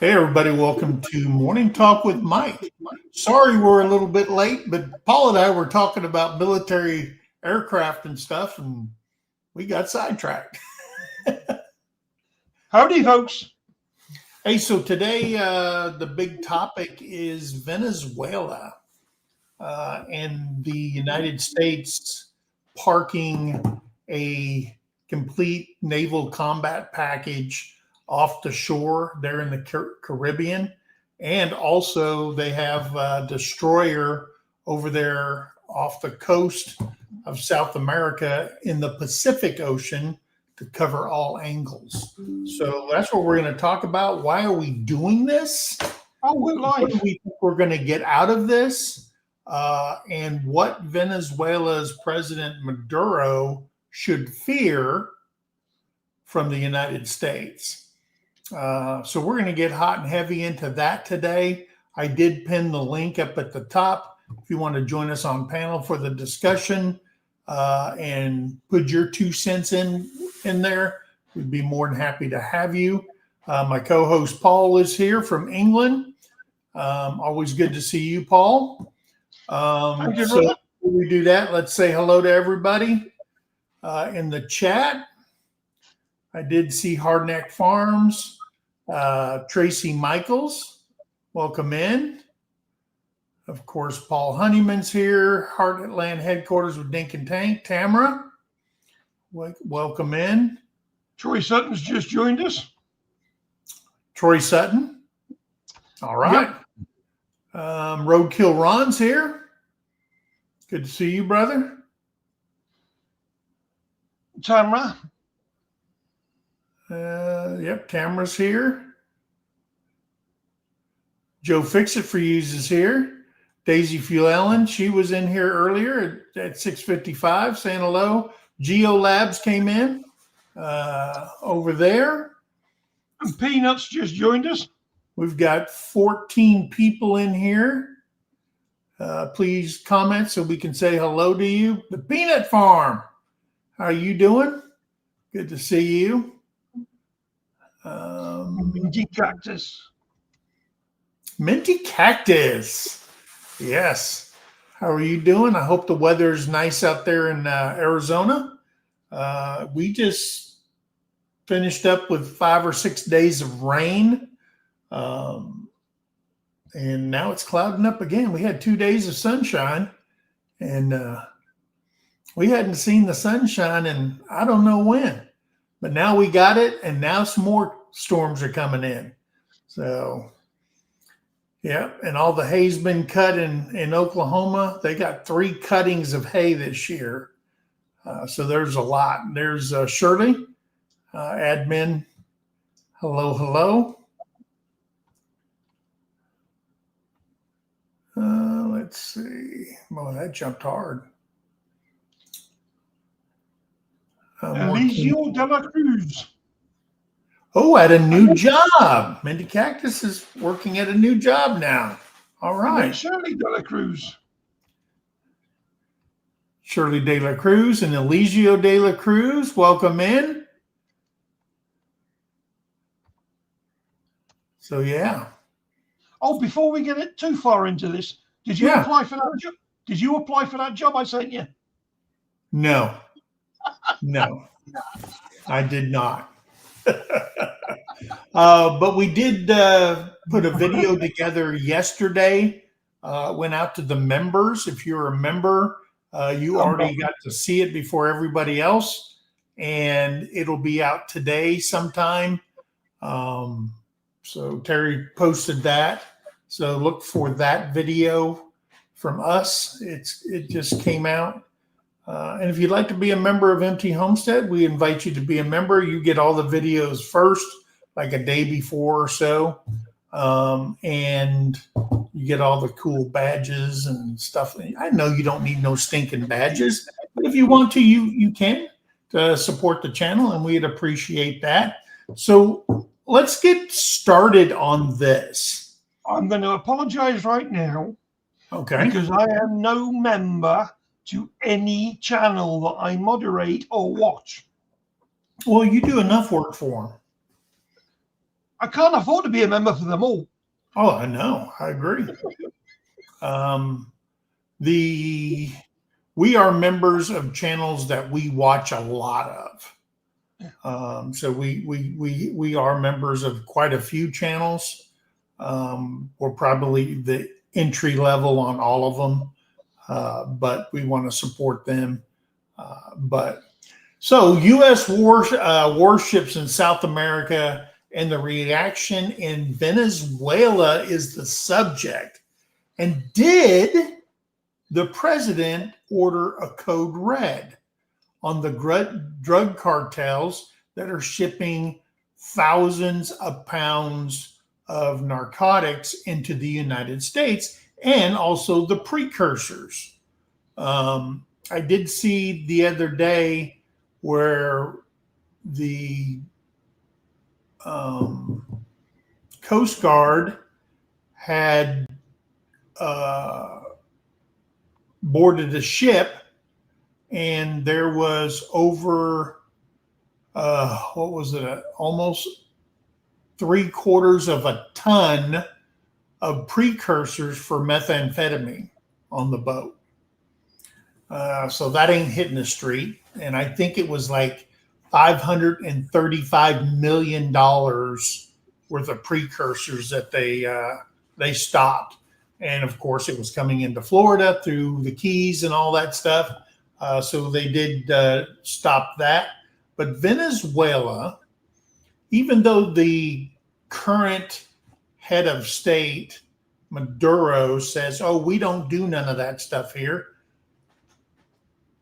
Hey, everybody, welcome to Morning Talk with Mike. Sorry we're a little bit late, but Paul and I were talking about military aircraft and stuff, and we got sidetracked. Howdy, folks. Hey, so today the big topic is Venezuela and the United States parking a complete naval combat package off the shore there in the Caribbean. And also they have a destroyer over there off the coast of South America in the Pacific Ocean to cover all angles. So that's what we're going to talk about. Why are we doing this? What do we think we're going to get out of this? And what Venezuela's President Maduro should fear from the United States. So we're going to get hot and heavy into that today. I did pin the link up at the top if you want to join us on panel for the discussion and put your 2 cents in there. We'd be more than happy to have you. My co-host Paul is here from England. Always good to see you, Paul. So before we do that, let's say hello to everybody in the chat. I did see Hardneck Farms, Tracy Michaels, welcome in. Of course, Paul Honeyman's here, Heartland Headquarters with Dink and Tank. Tamara, welcome in. Troy Sutton's just joined us. Troy Sutton. All right. Yep. Roadkill Ron's here. Good to see you, brother. Tamara. Yep, Tamara's here. Joe Fix It For Yous is here. Daisy Fuellen, she was in here earlier at 6:55 saying hello. Geo Labs came in over there. And Peanuts just joined us. We've got 14 people in here. Please comment so we can say hello to you. The Peanut Farm, how are you doing? Good to see you. Minty Cactus. Minty Cactus. Yes. How are you doing? I hope the weather's nice out there in Arizona. We just finished up with 5 or 6 days of rain. And now it's clouding up again. We had 2 days of sunshine, and we hadn't seen the sunshine in I don't know when. But now we got it, and now some more storms are coming in. So, yeah, and all the hay's been cut in Oklahoma. They got 3 cuttings of hay this year. So there's a lot. There's Shirley, admin. Hello, hello. Let's see. Well, that jumped hard. Eliseo de la Cruz. Oh, at a new job. Minty Cactus is working at a new job now. All right. Shirley de la Cruz. Shirley de la Cruz and Eliseo de la Cruz, welcome in. So, yeah. Oh, before we get it too far into this, did you apply for that job? Did you apply for that job I sent you? No. No, I did not. But we did put a video together yesterday. Went out to the members. If you're a member, you already got to see it before everybody else. And it'll be out today sometime. So Terry posted that. So look for that video from us. It just came out. And if you'd like to be a member of MT Homestead, we invite you to be a member. You get all the videos first, like a day before or so. And you get all the cool badges and stuff. I know you don't need no stinking badges, but if you want to, you can to support the channel, and we'd appreciate that. So let's get started on this. I'm going to apologize right now. Okay. Because I am no member to any channel that I moderate or watch. Well, you do enough work for them. I can't afford to be a member for them all. Oh, I know. I agree. We are members of channels that we watch a lot of. So we are members of quite a few channels. We're probably the entry level on all of them, but we want to support them. So U.S. warships in South America and the reaction in Venezuela is the subject. And did the president order a code red on the drug cartels that are shipping thousands of pounds of narcotics into the United States, and also the precursors? I did see the other day where the Coast Guard had boarded a ship, and there was over almost 3/4 of a ton of precursors for methamphetamine on the boat. So that ain't hitting the street. And I think it was like $535 million worth of precursors that they stopped. And of course, it was coming into Florida through the Keys and all that stuff. So they did stop that. But Venezuela, even though the current head of state, Maduro, says, oh, we don't do none of that stuff here,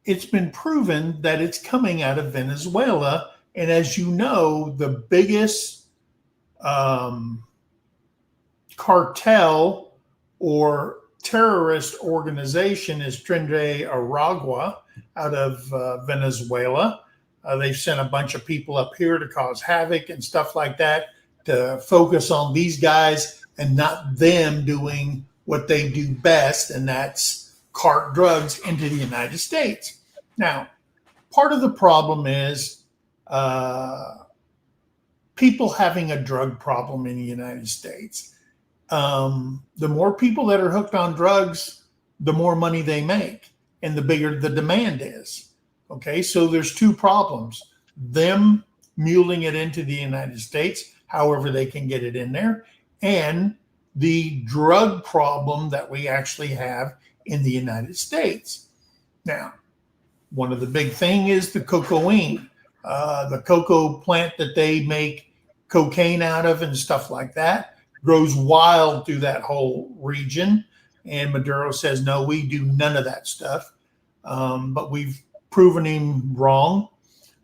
it's been proven that it's coming out of Venezuela. And as you know, the biggest cartel or terrorist organization is Tren Aragua out of Venezuela. They've sent a bunch of people up here to cause havoc and stuff like that, to focus on these guys and not them doing what they do best, and that's cart drugs into the United States. Now, part of the problem is people having a drug problem in the United States. The more people that are hooked on drugs, the more money they make and the bigger the demand is. Okay, so there's two problems. Them muling it into the United States, however they can get it in there, and the drug problem that we actually have in the United States. Now, one of the big thing is the cocaine, the cocoa plant that they make cocaine out of and stuff like that grows wild through that whole region. And Maduro says, no, we do none of that stuff. But we've proven him wrong.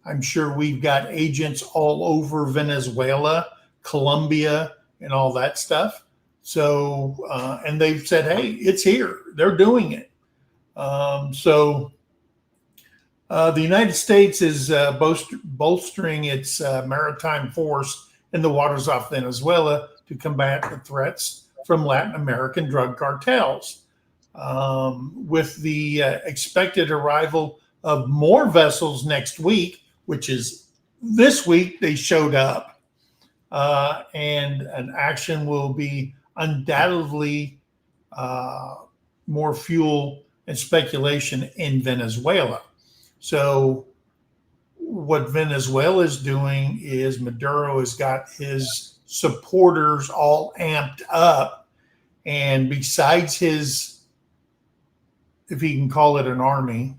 I'm sure we've got agents all over Venezuela, Colombia, and all that stuff. So, and they've said, hey, it's here. They're doing it. The United States is bolstering its maritime force in the waters off Venezuela to combat the threats from Latin American drug cartels. With the expected arrival of more vessels next week, which is this week, they showed up, and an action will be undoubtedly more fuel and speculation in Venezuela. So what Venezuela is doing is Maduro has got his supporters all amped up, and besides his, if you can call it an army,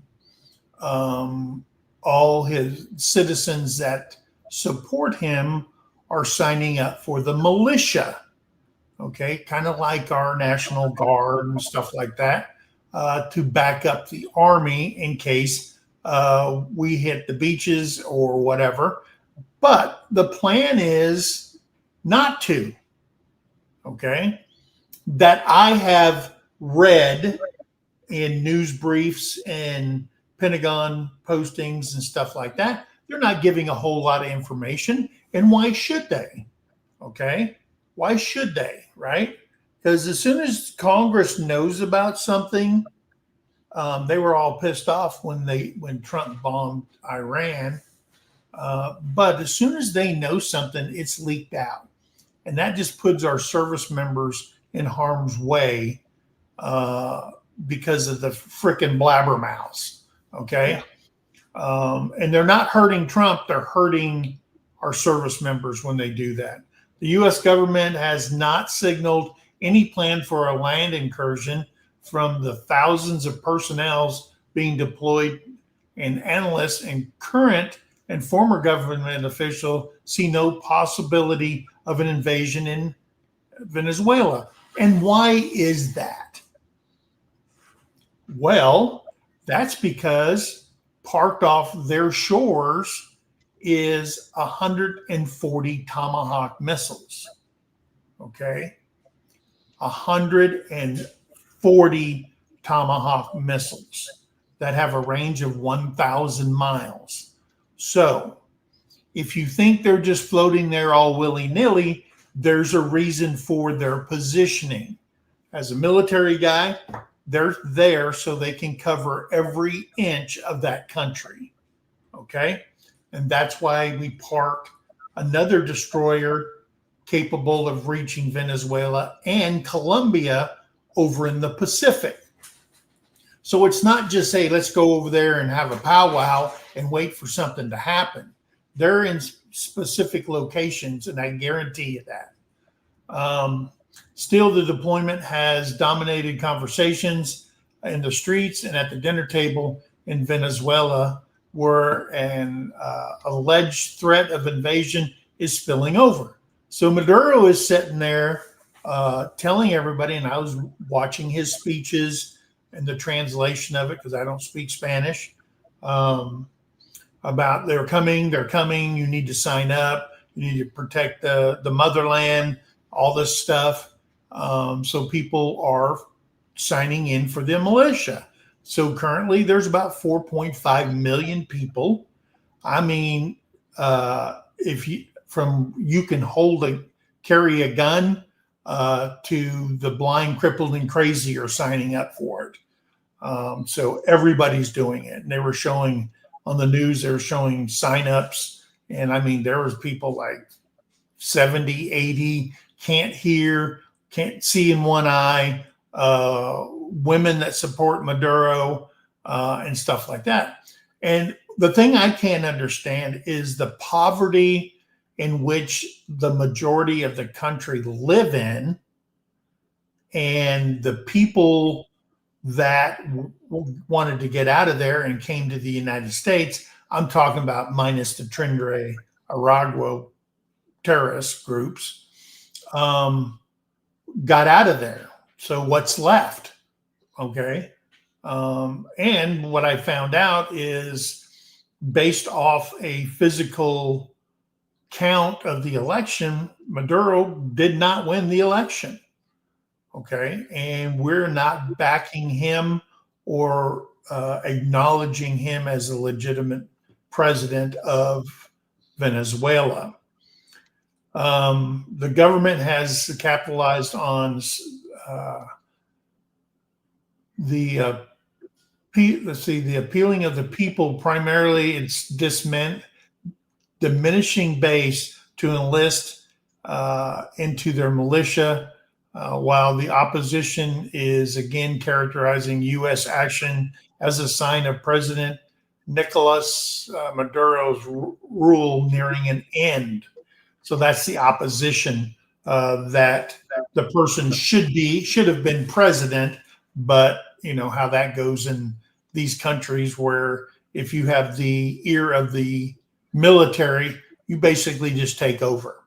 all his citizens that support him are signing up for the militia. Okay, kind of like our National Guard and stuff like that, to back up the army in case we hit the beaches or whatever. But the plan is not to. Okay, that I have read in news briefs and Pentagon postings and stuff like that. They're not giving a whole lot of information. And why should they? Okay. Why should they? Right? Because as soon as Congress knows about something, they were all pissed off when Trump bombed Iran. But as soon as they know something, it's leaked out. and that just puts our service members in harm's way because of the frickin' blabbermouths. Okay. And they're not hurting Trump, they're hurting our service members when they do that. The U.S. government has not signaled any plan for a land incursion from the thousands of personnel being deployed, and analysts and current and former government officials see no possibility of an invasion in Venezuela. And why is that? Well, that's because parked off their shores is 140 Tomahawk missiles. Okay. 140 Tomahawk missiles that have a range of 1,000 miles. So if you think they're just floating there all willy-nilly, there's a reason for their positioning. As a military guy, they're there so they can cover every inch of that country. Okay? And that's why we parked another destroyer capable of reaching Venezuela and Colombia over in the Pacific. So it's not just, hey, let's go over there and have a powwow and wait for something to happen. They're in specific locations, and I guarantee you that. Still, the deployment has dominated conversations in the streets and at the dinner table in Venezuela, where an alleged threat of invasion is spilling over. So Maduro is sitting there telling everybody, and I was watching his speeches and the translation of it because I don't speak Spanish, about they're coming, you need to sign up, you need to protect the motherland, all this stuff. So people are signing in for the militia. So currently there's about 4.5 million people. I mean, if you can carry a gun to the blind, crippled, and crazy are signing up for it. So everybody's doing it. And they were showing on the news, they were showing signups. And I mean, there was people like 70, 80, can't hear, can't see in one eye, women that support Maduro and stuff like that. And the thing I can't understand is the poverty in which the majority of the country live in, and the people that wanted to get out of there and came to the United States. I'm talking about minus the Trinidad Aragua terrorist groups, got out of there. So what's left? Okay. And what I found out is based off a physical count of the election, Maduro did not win the election. Okay. And we're not backing him or acknowledging him as a legitimate president of Venezuela. The government has capitalized on the appealing of the people. Primarily, it's diminishing base to enlist into their militia, while the opposition is again characterizing U.S. action as a sign of President Nicolas Maduro's rule nearing an end. So that's the opposition, that the person should have been president, but you know how that goes in these countries where if you have the ear of the military, you basically just take over,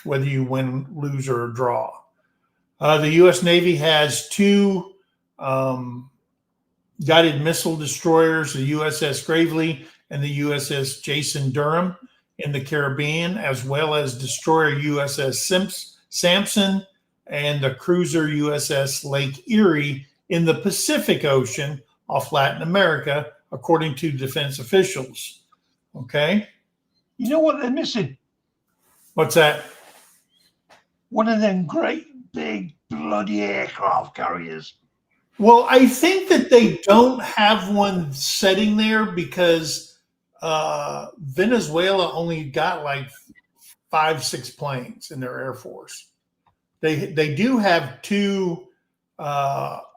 whether you win, lose, or draw. The U.S. Navy has two guided missile destroyers, the USS Gravely and the USS Jason Durham in the Caribbean, as well as destroyer USS Sampson and the cruiser USS Lake Erie in the Pacific Ocean off Latin America, according to defense officials. Okay. You know what they're missing? What's that? One of them great big bloody aircraft carriers. Well, I think that they don't have one sitting there because Venezuela only got like 5, 6 planes in their Air Force. They do have 2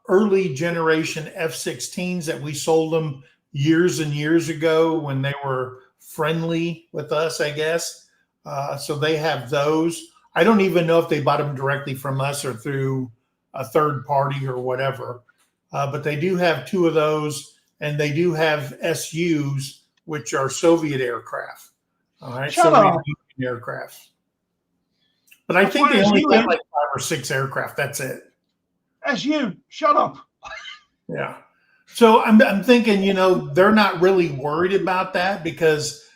early generation F-16s that we sold them years and years ago when they were friendly with us, I guess. So they have those. I don't even know if they bought them directly from us or through a third party or whatever. But they do have 2 of those, and they do have SUs, which are Soviet aircraft. All right, Shut Soviet up. aircraft. But I That's think why they only SU got like 5 or 6 aircraft. That's it. SU, shut up. Yeah. So I'm thinking, they're not really worried about that because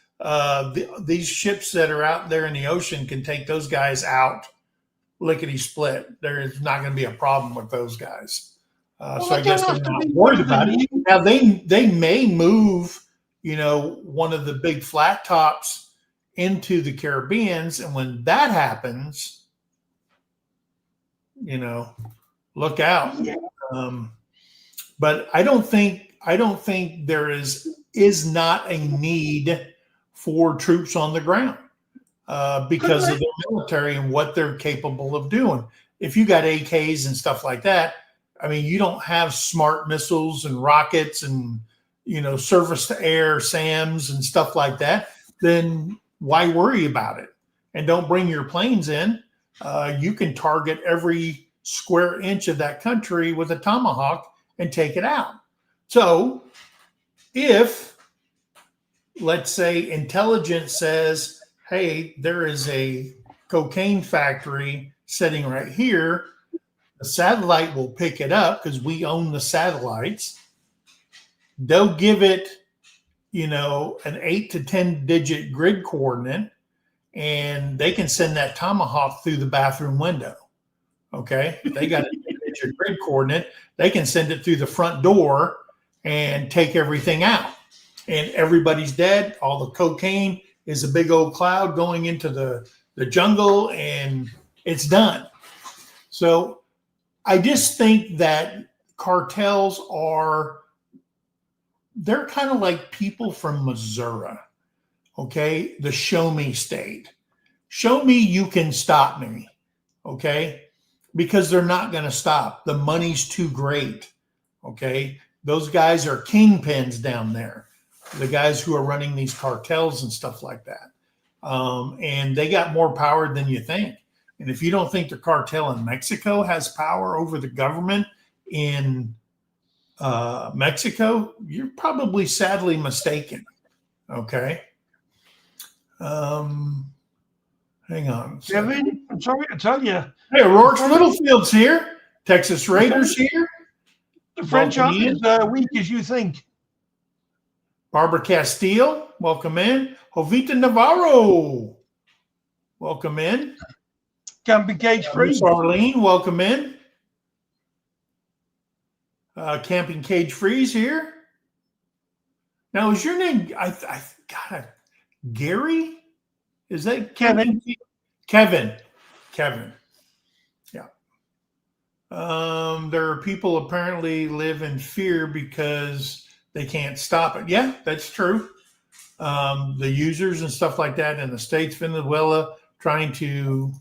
these ships that are out there in the ocean can take those guys out lickety split. There is not going to be a problem with those guys. Well, So I they guess don't they're have to not be worried better about than it. you. Now they may move, one of the big flat tops into the Caribbeans, and when that happens, look out. Yeah. But I don't think there is not a need for troops on the ground because of their military and what they're capable of doing. If you got AKs and stuff like that, I mean, you don't have smart missiles and rockets and surface to air SAMs and stuff like that, then why worry about it? And don't bring your planes in. You can target every square inch of that country with a Tomahawk and take it out. So if, let's say, intelligence says, hey, there is a cocaine factory sitting right here, the satellite will pick it up because we own the satellites. They'll give it, an 8 to 10 digit grid coordinate, and they can send that Tomahawk through the bathroom window. Okay. They got a digit grid coordinate. They can send it through the front door and take everything out. And everybody's dead. All the cocaine is a big old cloud going into the jungle, and it's done. So I just think that cartels they're kind of like people from Missouri. Okay. The show me state. Show me you can stop me. Okay. Because they're not going to stop. The money's too great. Okay. Those guys are kingpins down there. The guys who are running these cartels and stuff like that. And they got more power than you think. And if you don't think the cartel in Mexico has power over the government in Mexico, you're probably sadly mistaken. Okay. Hang on. Kevin, I'm sorry to tell you. Hey, Rourke Littlefield's here. Texas Raiders here. The French aren't as weak as you think. Barbara Castile, welcome in. Jovita Navarro, welcome in. Camping Cage Free. Arlene, welcome in. Camping Cage Free's here. Now, is your name, Gary? Is that Kevin? Kevin. Yeah. There are people apparently live in fear because they can't stop it. Yeah, that's true. The users and stuff like that in the States, Venezuela, trying to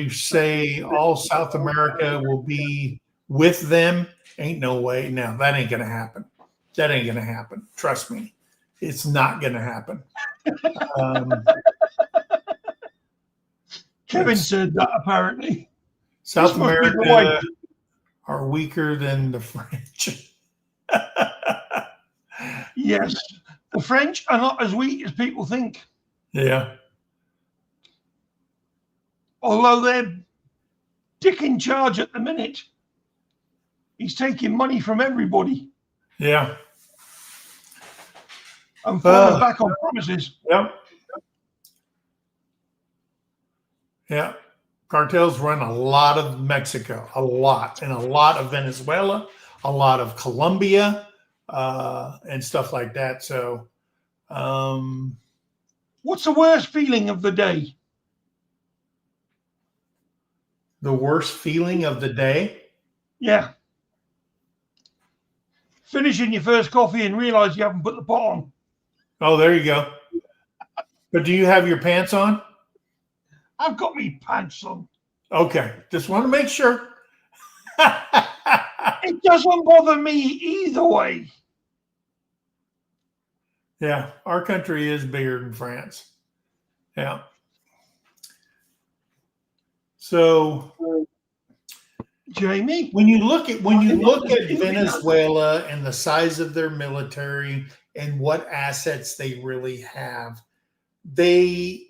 say all South America will be with them. Ain't no way. No, that ain't going to happen. That ain't going to happen. Trust me. It's not going to happen. Kevin said that apparently. South America are weaker than the French. Yes. The French are not as weak as people think. Yeah. Although they're dick in charge at the minute. He's taking money from everybody. Yeah. And falling back on promises. Yep. Yeah. Cartels run a lot of Mexico, a lot, and a lot of Venezuela, a lot of Colombia, and stuff like that. So, what's the worst feeling of the day? The worst feeling of the day? Yeah. Finishing your first coffee and realize you haven't put the pot on. Oh, there you go. But do you have your pants on? I've got me pants on. Okay, just want to make sure. It doesn't bother me either way. Yeah, our country is bigger than France. Yeah. So Jamie, when you look at Venezuela and the size of their military and what assets they really have, they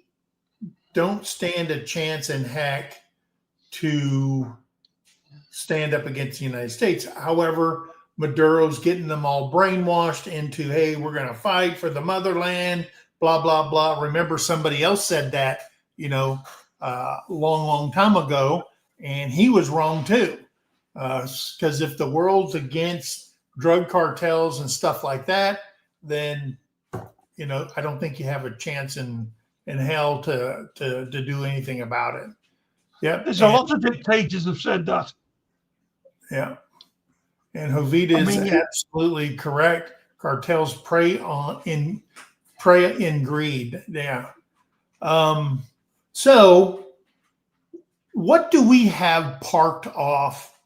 don't stand a chance in heck to stand up against the United States. However, Maduro's getting them all brainwashed into, hey, we're going to fight for the motherland, blah, blah, blah. Remember, somebody else said that, long time ago, and he was wrong too. Because if the world's against drug cartels and stuff like that, then, I don't think you have a chance in hell to do anything about it. Yeah. There's a lot of dictators have said that. Yeah. And Jovita is absolutely correct. Cartels prey in greed. Yeah. So what do we have parked off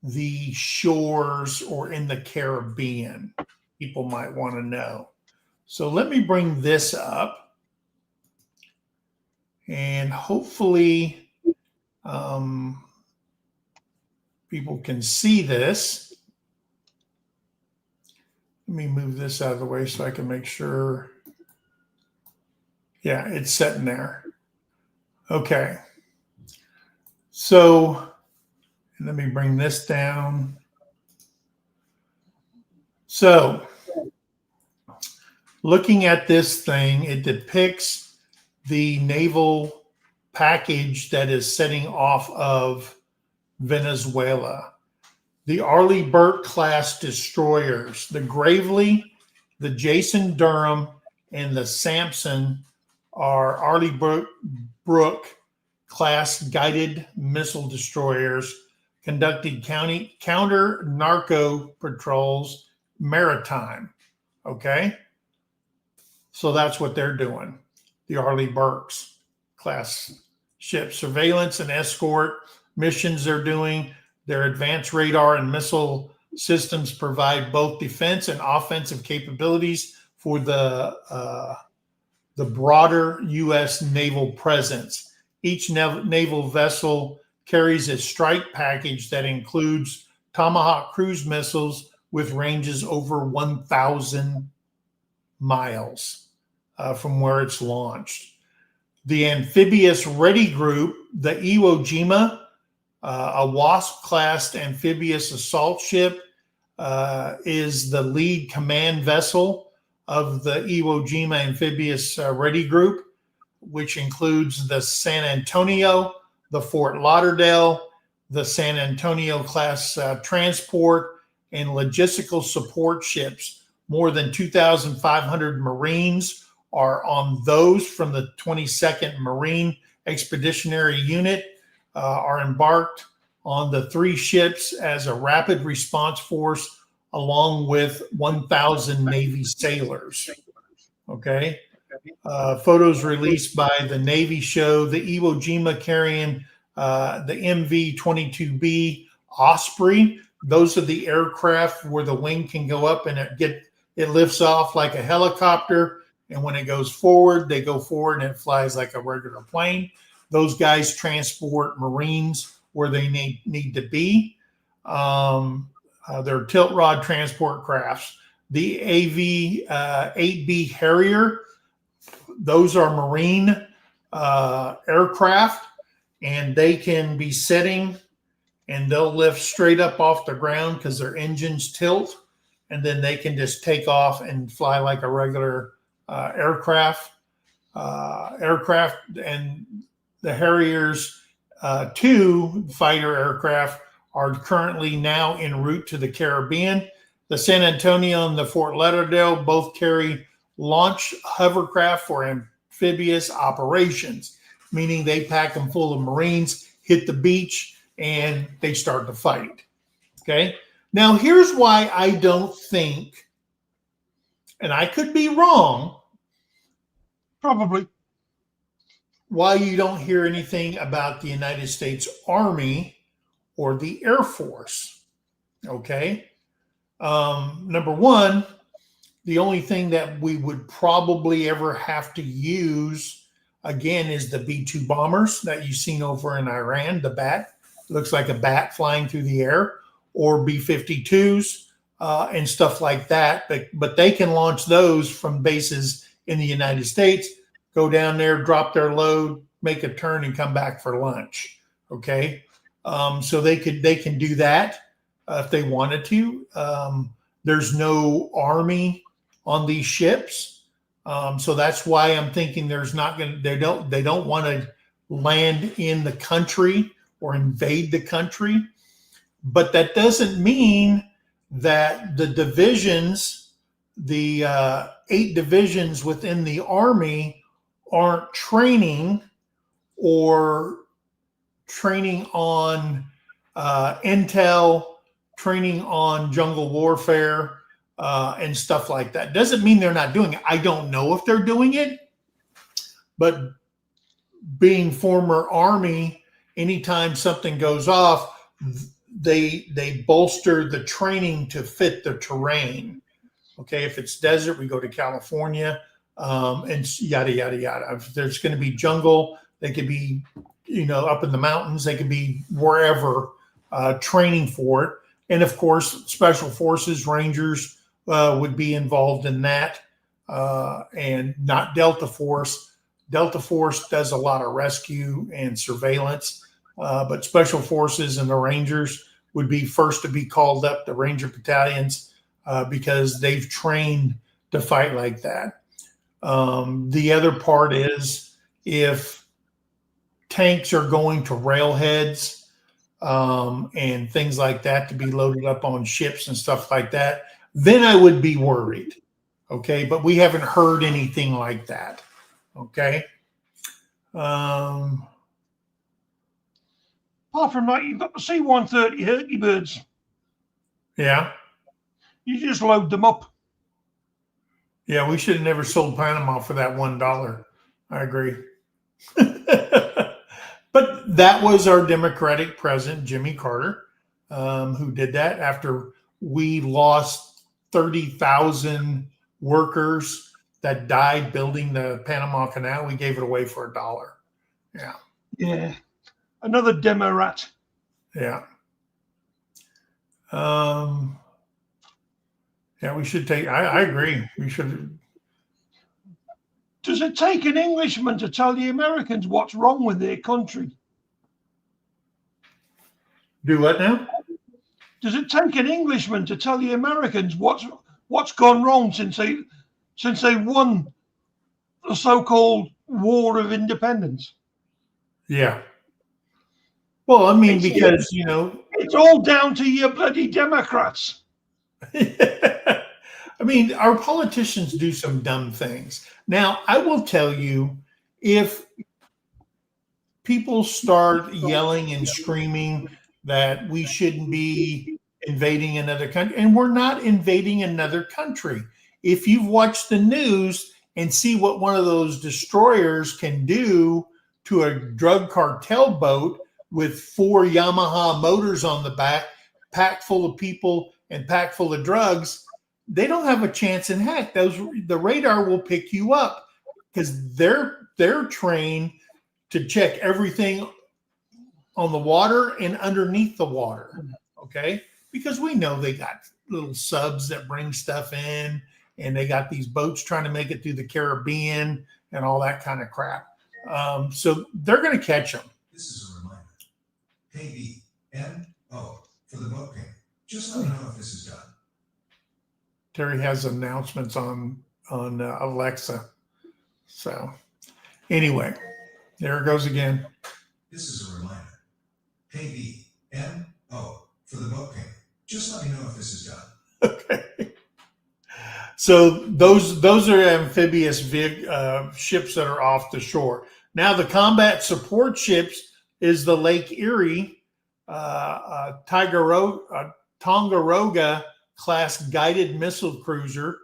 the shores or in the Caribbean? People might want to know. So let me bring this up, and hopefully people can see this. Let me move this out of the way so I can make sure. Yeah, it's sitting there. Okay. So let me bring this down. So looking at this thing, it depicts the naval package that is setting off of Venezuela. The Arleigh Burke class destroyers, the Gravely, the Jason Durham, and the Samson are Arleigh Burke class guided missile destroyers conducting counter narco patrols maritime. Okay. So that's what they're doing. The Arleigh Burke's class ships, surveillance and escort missions they're doing. Their advanced radar and missile systems provide both defense and offensive capabilities for the broader U.S. naval presence. Each naval vessel carries a strike package that includes Tomahawk cruise missiles with ranges over 1,000 miles from where it's launched. The amphibious ready group, the Iwo Jima, a Wasp-class amphibious assault ship, is the lead command vessel of the Iwo Jima amphibious ready group, which includes the San Antonio, the Fort Lauderdale, the San Antonio class transport and logistical support ships. More than 2,500 Marines are on those from the 22nd Marine Expeditionary Unit, are embarked on the 3 ships as a rapid response force, along with 1,000 Navy sailors. Okay. Photos released by the Navy show the Iwo Jima carrying the MV-22B Osprey. Those are the aircraft where the wing can go up and it lifts off like a helicopter. And when it goes forward, they go forward and it flies like a regular plane. Those guys transport Marines where they need to be. They're tilt rod transport crafts. The AV-8B Harrier, those are Marine aircraft, and they can be sitting and they'll lift straight up off the ground because their engines tilt, and then they can just take off and fly like a regular aircraft. And the Harriers 2 fighter aircraft are currently now en route to the Caribbean. The San Antonio and the Fort Lauderdale both carry launch hovercraft for amphibious operations, meaning they pack them full of Marines, hit the beach, and they start to fight. Okay. Now, here's why I don't think, and I could be wrong. Probably. why you don't hear anything about the United States Army or the Air Force. Okay. Number one, the only thing that we would probably ever have to use again is the B-2 bombers that you've seen over in Iran, the bat. Looks like a bat flying through the air, or B-52s and stuff like that. But they can launch those from bases in the United States, go down there, drop their load, make a turn, and come back for lunch. Okay, so they can do that if they wanted to. There's no army on these ships, so that's why I'm thinking there's not going. They don't want to land in the country or invade the country. But that doesn't mean that the divisions, the 8 divisions within the Army, aren't training on intel, training on jungle warfare, and stuff like that. Doesn't mean they're not doing it. I don't know if they're doing it, but being former Army, anytime something goes off, they bolster the training to fit the terrain. Okay, if it's desert, we go to California, and yada yada yada. If there's going to be jungle, they could be, up in the mountains. They could be wherever, training for it. And of course, special forces, Rangers would be involved in that, and not Delta Force. Delta Force does a lot of rescue and surveillance, but special forces and the Rangers would be first to be called up, the Ranger battalions, because they've trained to fight like that. The other part is if tanks are going to railheads and things like that to be loaded up on ships and stuff like that, then I would be worried. Okay, but we haven't heard anything like that. Okay. Apart from that, you've got the C-130 Herky Birds. Yeah. You just load them up. Yeah, we should have never sold Panama for that $1. I agree. But that was our Democratic president, Jimmy Carter, who did that after we lost 30,000 workers that died building the Panama Canal. We gave it away for $1. Yeah. Yeah. Another demo rat. Yeah. Yeah, we should take, I agree. We should. Does it take an Englishman to tell the Americans what's wrong with their country? Do what now? Does it take an Englishman to tell the Americans what's gone wrong since they won the so-called War of Independence? Yeah. Well, I mean, because, it's all down to your bloody Democrats. I mean, our politicians do some dumb things. Now, I will tell you, if people start yelling and screaming that we shouldn't be invading another country, and we're not invading another country. If you've watched the news and see what one of those destroyers can do to a drug cartel boat with 4 Yamaha motors on the back, packed full of people and packed full of drugs, they don't have a chance in heck. The radar will pick you up because they're trained to check everything on the water and underneath the water. Okay, because we know they got little subs that bring stuff in, and they got these boats trying to make it through the Caribbean and all that kind of crap. So they're going to catch them. This is a reminder. KBMO for the boat game. Just let me know if this is done. Terry has announcements on Alexa. So anyway, there it goes again. This is a reminder. KBMO for the boat game. Just let me know if this is done. Okay. So those are amphibious ships that are off the shore. Now the combat support ships is the Lake Erie Tongaroga class guided missile cruiser,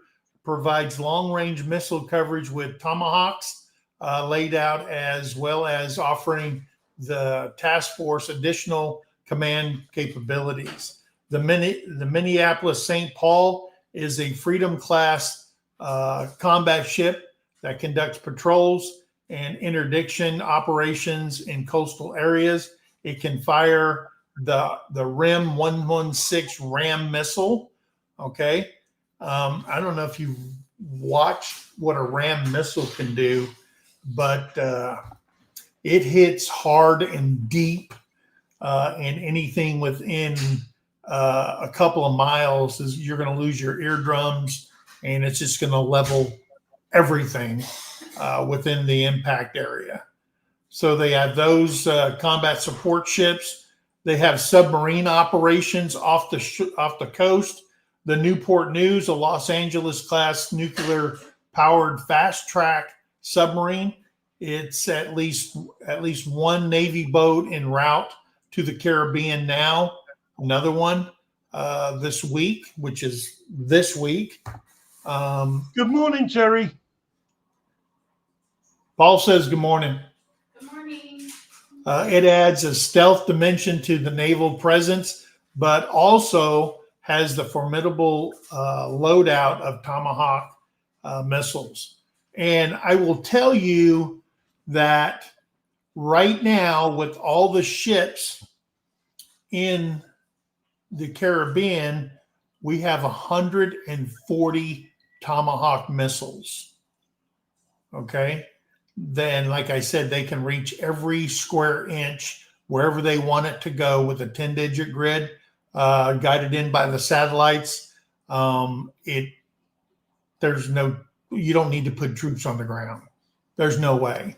provides long-range missile coverage with Tomahawks, laid out, as well as offering the task force additional command capabilities. The Minneapolis St. Paul is a Freedom class combat ship that conducts patrols and interdiction operations in coastal areas. It can fire the RIM 116 RAM missile. Okay. I don't know if you've watched what a RAM missile can do, but it hits hard and deep, and anything within a couple of miles is you're going to lose your eardrums, and it's just going to level everything within the impact area. So they have those combat support ships. They have submarine operations off the coast. The Newport News, a Los Angeles class nuclear powered fast track submarine. It's at least one Navy boat en route to the Caribbean now. Another one this week, which is this week. Good morning, Terry. Paul says good morning. Good morning. It adds a stealth dimension to the naval presence, but also has the formidable loadout of Tomahawk missiles. And I will tell you that right now, with all the ships in the Caribbean, we have 140 Tomahawk missiles. Okay. Then, like I said, they can reach every square inch wherever they want it to go with a 10-digit grid, guided in by the satellites. You don't need to put troops on the ground. There's no way.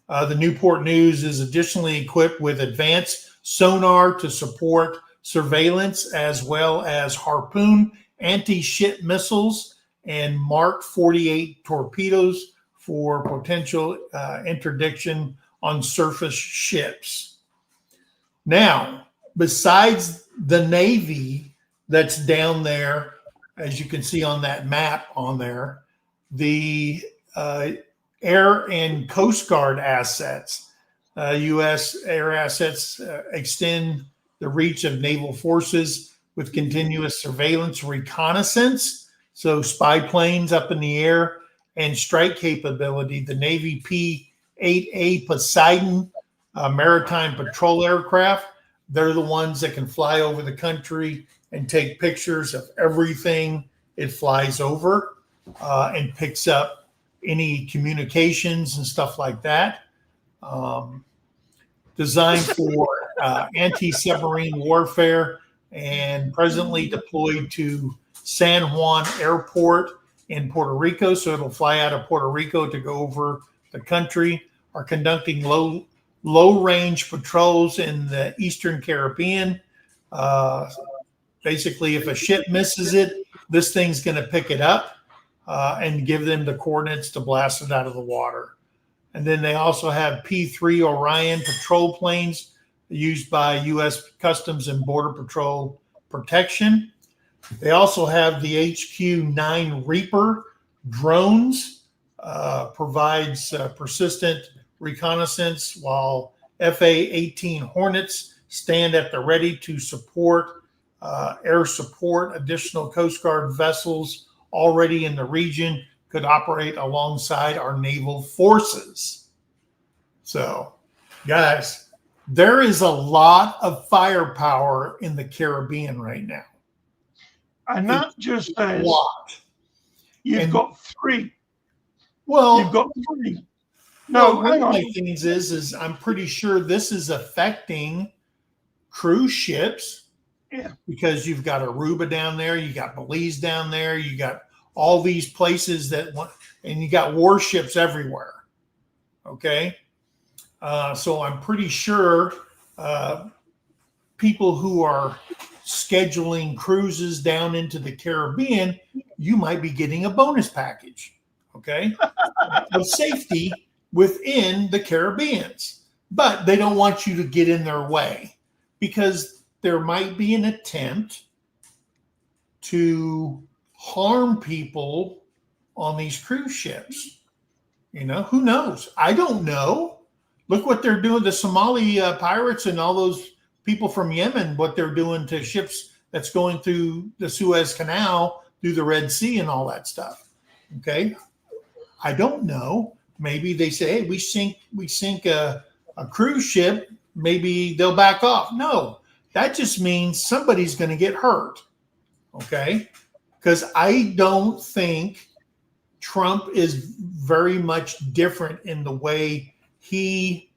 The Newport News is additionally equipped with advanced sonar to support surveillance, as well as Harpoon anti-ship missiles and Mark 48 torpedoes for potential interdiction on surface ships. Now, besides the Navy that's down there, as you can see on that map on there, the Air and Coast Guard assets, U.S. air assets extend the reach of naval forces with continuous surveillance, reconnaissance, so spy planes up in the air, and strike capability. The Navy P-8A Poseidon maritime patrol aircraft, they're the ones that can fly over the country and take pictures of everything it flies over, and picks up any communications and stuff like that. Designed for anti-submarine warfare and presently deployed to San Juan Airport in Puerto Rico. So it'll fly out of Puerto Rico to go over the country, are conducting low range patrols in the Eastern Caribbean. Basically, if a ship misses it, this thing's going to pick it up and give them the coordinates to blast it out of the water. And then they also have P-3 Orion patrol planes used by U.S. Customs and Border Patrol protection. They also have the HQ-9 Reaper drones, provides persistent reconnaissance, while FA-18 Hornets stand at the ready to support air support. Additional Coast Guard vessels already in the region could operate alongside our naval forces. So, guys, there is a lot of firepower in the Caribbean right now. And that just says you've got three. Well, You've got three. No, hang on. One of my things is I'm pretty sure this is affecting cruise ships. Yeah. Because you've got Aruba down there, you got Belize down there, you got all these places and you got warships everywhere. Okay. So I'm pretty sure people who are scheduling cruises down into the Caribbean, you might be getting a bonus package. Okay. Of safety within the Caribbeans, but they don't want you to get in their way because there might be an attempt to harm people on these cruise ships. Who knows? I don't know. Look what they're doing. The Somali pirates and all those people from Yemen, what they're doing to ships that's going through the Suez Canal, through the Red Sea and all that stuff. Okay. I don't know. Maybe they say, hey, we sink a cruise ship. Maybe they'll back off. No, that just means somebody's going to get hurt. Okay. Because I don't think Trump is very much different in the way he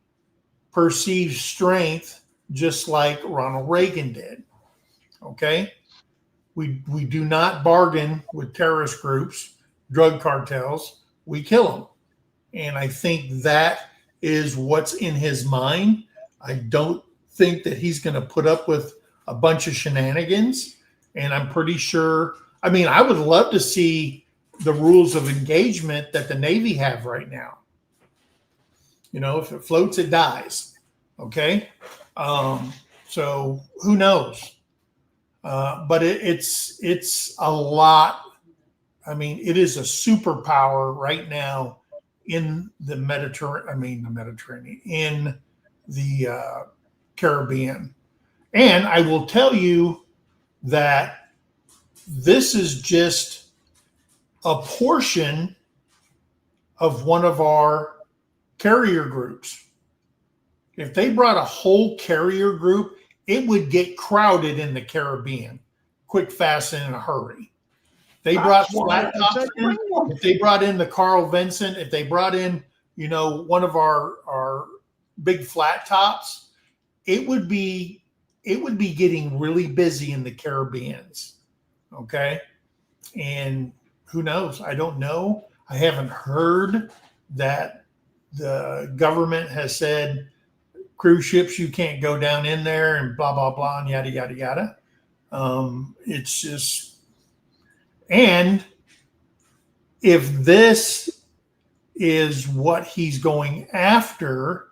perceives strength, just like Ronald Reagan did. Okay. We do not bargain with terrorist groups, drug cartels. We kill them. And I think that is what's in his mind. I don't think that he's going to put up with a bunch of shenanigans. And I'm pretty sure, I would love to see the rules of engagement that the Navy have right now. If it floats, it dies. Okay. So who knows? But it's a lot. It is a superpower right now in the Mediterranean, in the Caribbean. And I will tell you that this is just a portion of one of our carrier groups. If they brought a whole carrier group, it would get crowded in the Caribbean, quick, fast, and in a hurry. They brought flat tops in. If they brought in the Carl Vinson, if they brought in, one of our big flat tops, it would be getting really busy in the Caribbeans. Okay. And who knows? I don't know. I haven't heard that the government has said cruise ships, you can't go down in there and blah, blah, blah, and yada, yada, yada. It's just, and if this is what he's going after,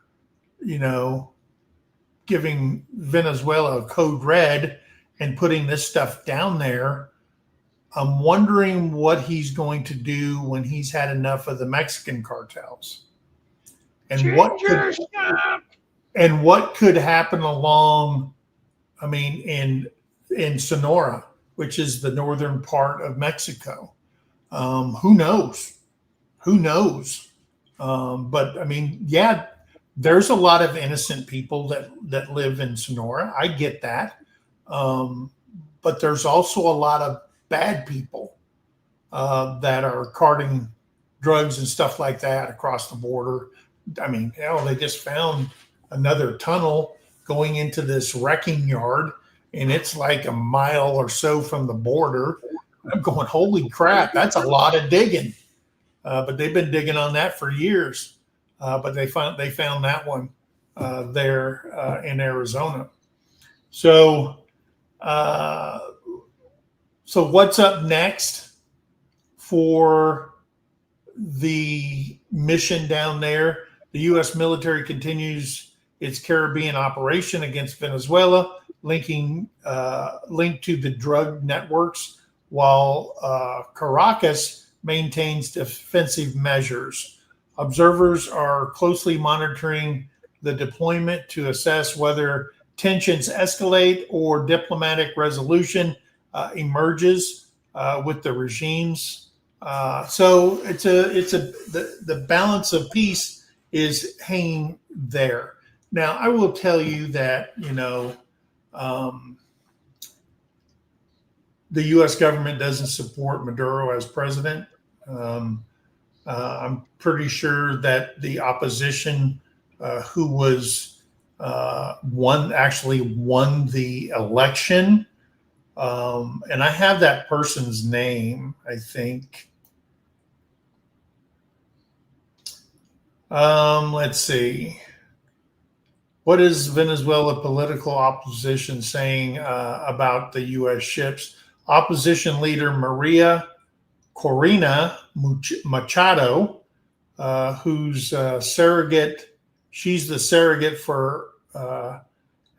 giving Venezuela a code red and putting this stuff down there, I'm wondering what he's going to do when he's had enough of the Mexican cartels. And what could happen along, in Sonora, which is the northern part of Mexico. Who knows? But yeah, there's a lot of innocent people that live in Sonora. I get that. But there's also a lot of bad people that are carting drugs and stuff like that across the border. They just found another tunnel going into this wrecking yard, and it's like a mile or so from the border. I'm going, holy crap, that's a lot of digging. But they've been digging on that for years. But they found that one there in Arizona. So what's up next for the mission down there? The U.S. military continues its Caribbean operation against Venezuela, linked to the drug networks, while Caracas maintains defensive measures. Observers are closely monitoring the deployment to assess whether tensions escalate or diplomatic resolution emerges with the regimes. So the balance of peace is hanging there. Now, I will tell you that, the U.S. government doesn't support Maduro as president. I'm pretty sure that the opposition who was won the election, and I have that person's name, I think. Let's see. What is Venezuela political opposition saying about the U.S. ships? Opposition leader Maria Corina Machado, who's surrogate. She's the surrogate for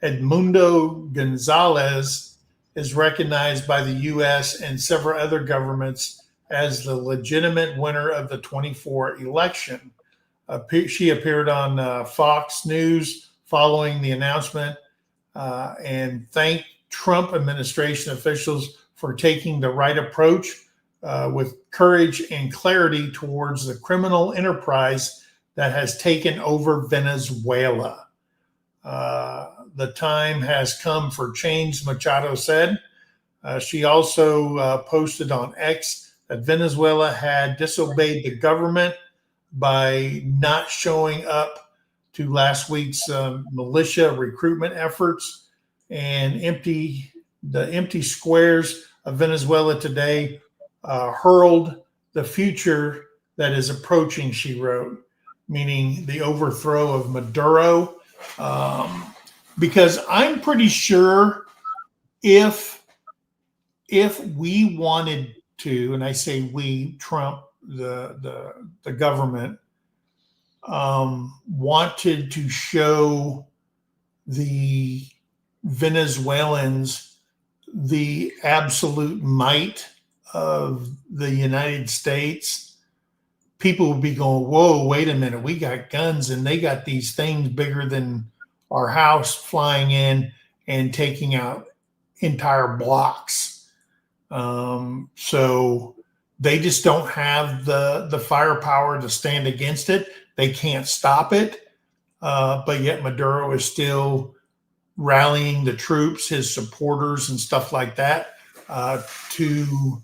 Edmundo Gonzalez, is recognized by the U.S. and several other governments as the legitimate winner of the 24 election. She appeared on Fox News following the announcement and thanked Trump administration officials for taking the right approach with courage and clarity towards the criminal enterprise that has taken over Venezuela. The time has come for change, Machado said. She also posted on X that Venezuela had disobeyed the government by not showing up to last week's militia recruitment efforts, and the empty squares of Venezuela today herald the future that is approaching, she wrote, meaning the overthrow of Maduro. Because I'm pretty sure if we wanted to, and I say we, Trump, the government, wanted to show the Venezuelans the absolute might of the United States, people would be going, whoa, wait a minute, we got guns and they got these things bigger than our house flying in and taking out entire blocks. So they just don't have the firepower to stand against it. They can't stop it. But yet Maduro is still rallying the troops, his supporters and stuff like that, to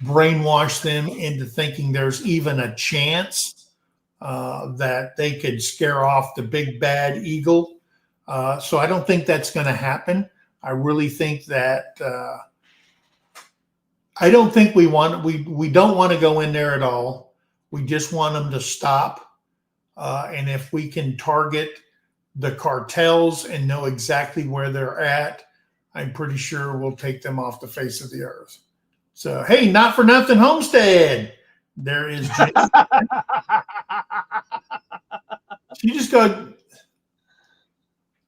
brainwash them into thinking there's even a chance that they could scare off the big bad eagle. So I don't think that's going to happen. I really think that I don't think we don't want to go in there at all. We just want them to stop. And if we can target the cartels and know exactly where they're at, I'm pretty sure we'll take them off the face of the earth. So, hey, not for nothing, Homestead. There is Jason.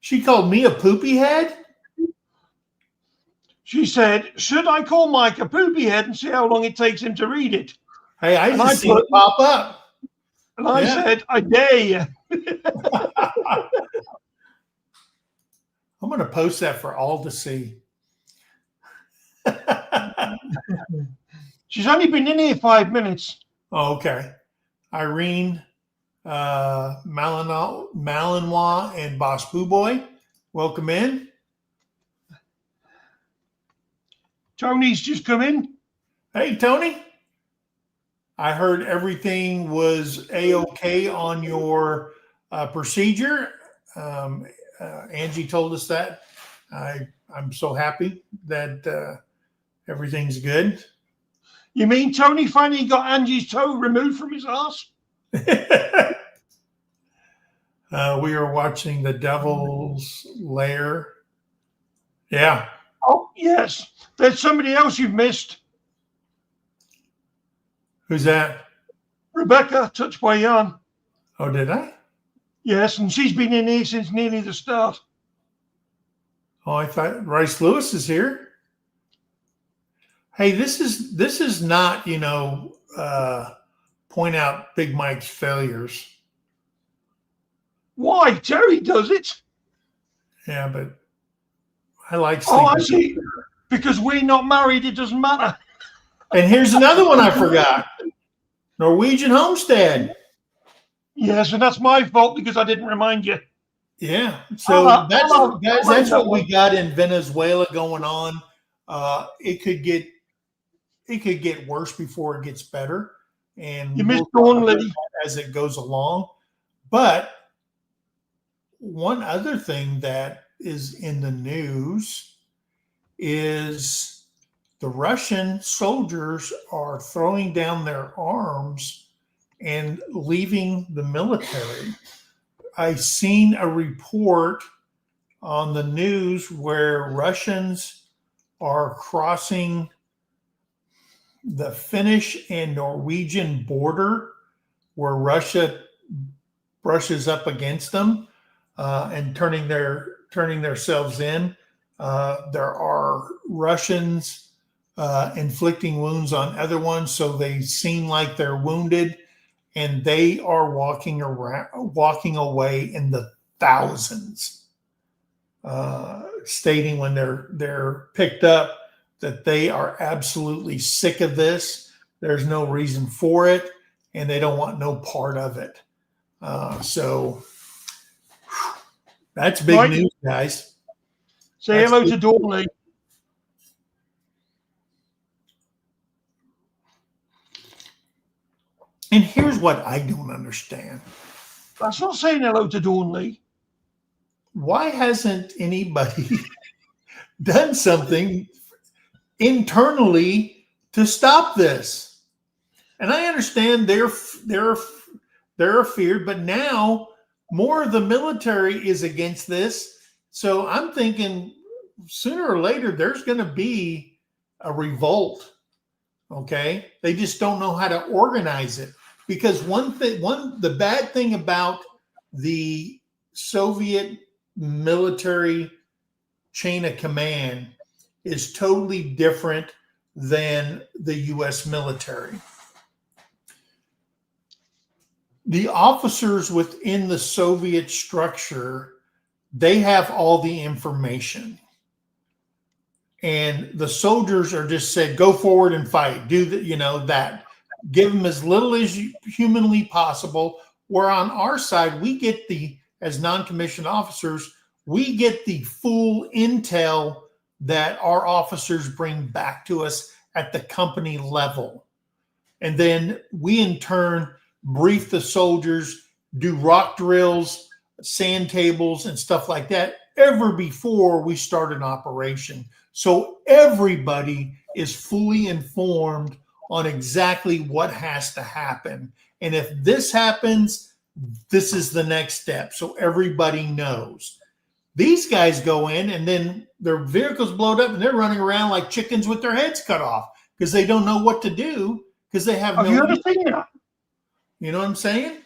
She called me a poopy head? She said, should I call Mike a poopy head and see how long it takes him to read it? Hey, I just seen it pop up. And I said, I dare you. I'm going to post that for all to see. She's only been in here 5 minutes. Oh, okay. Irene, Malinois, and Boss Boo Boy, welcome in. Tony's just come in. Hey, Tony. I heard everything was A-OK on your procedure. Angie told us that. I'm so happy that everything's good. You mean Tony finally got Angie's toe removed from his ass? We are watching The Devil's Lair. Yeah. Oh, yes. There's somebody else you've missed. Who's that? Rebecca, touched by Jan. Oh, did I? Yes, and she's been in here since nearly the start. Oh, I thought Rice Lewis is here. Hey, this is not, point out Big Mike's failures. Why? Terry does it. Yeah, but I like. Oh, I see. Because we're not married, it doesn't matter. And here's another one I forgot. Norwegian Homestead. Yes, and that's my fault because I didn't remind you. Yeah. So that's what we got in Venezuela going on. It could get worse before it gets better. And you missed Dawn Liddy as it goes along. But one other thing that is in the news is the Russian soldiers are throwing down their arms and leaving the military. I seen a report on the news where Russians are crossing the Finnish and Norwegian border, where Russia brushes up against them and turning themselves in. There are Russians inflicting wounds on other ones, so they seem like they're wounded, and they are walking away in the thousands, stating when they're picked up that they are absolutely sick of this. There's no reason for it, and they don't want no part of it. So that's big Mike, news, guys. say That's hello big. to Dawn Lee. And here's what I don't understand. That's not saying hello to Dawn Lee. Why hasn't anybody done something internally to stop this? And I understand they're feared, but now more of the military is against this. So I'm thinking sooner or later there's going to be a revolt. Okay, they just don't know how to organize it, because the bad thing about the Soviet military chain of command is totally different than the U.S. military. The officers within the Soviet structure, they have all the information. And the soldiers are just said, go forward and fight. Do that. Give them as little as humanly possible. Where on our side, we get as non-commissioned officers, we get the full intel that our officers bring back to us at the company level. And then we in turn brief the soldiers, do rock drills, sand tables, and stuff like that ever before we start an operation. So everybody is fully informed on exactly what has to happen. And if this happens, this is the next step. So everybody knows. These guys go in and then their vehicles blowed up and they're running around like chickens with their heads cut off because they don't know what to do because they have you ever seen that? You know what I'm saying?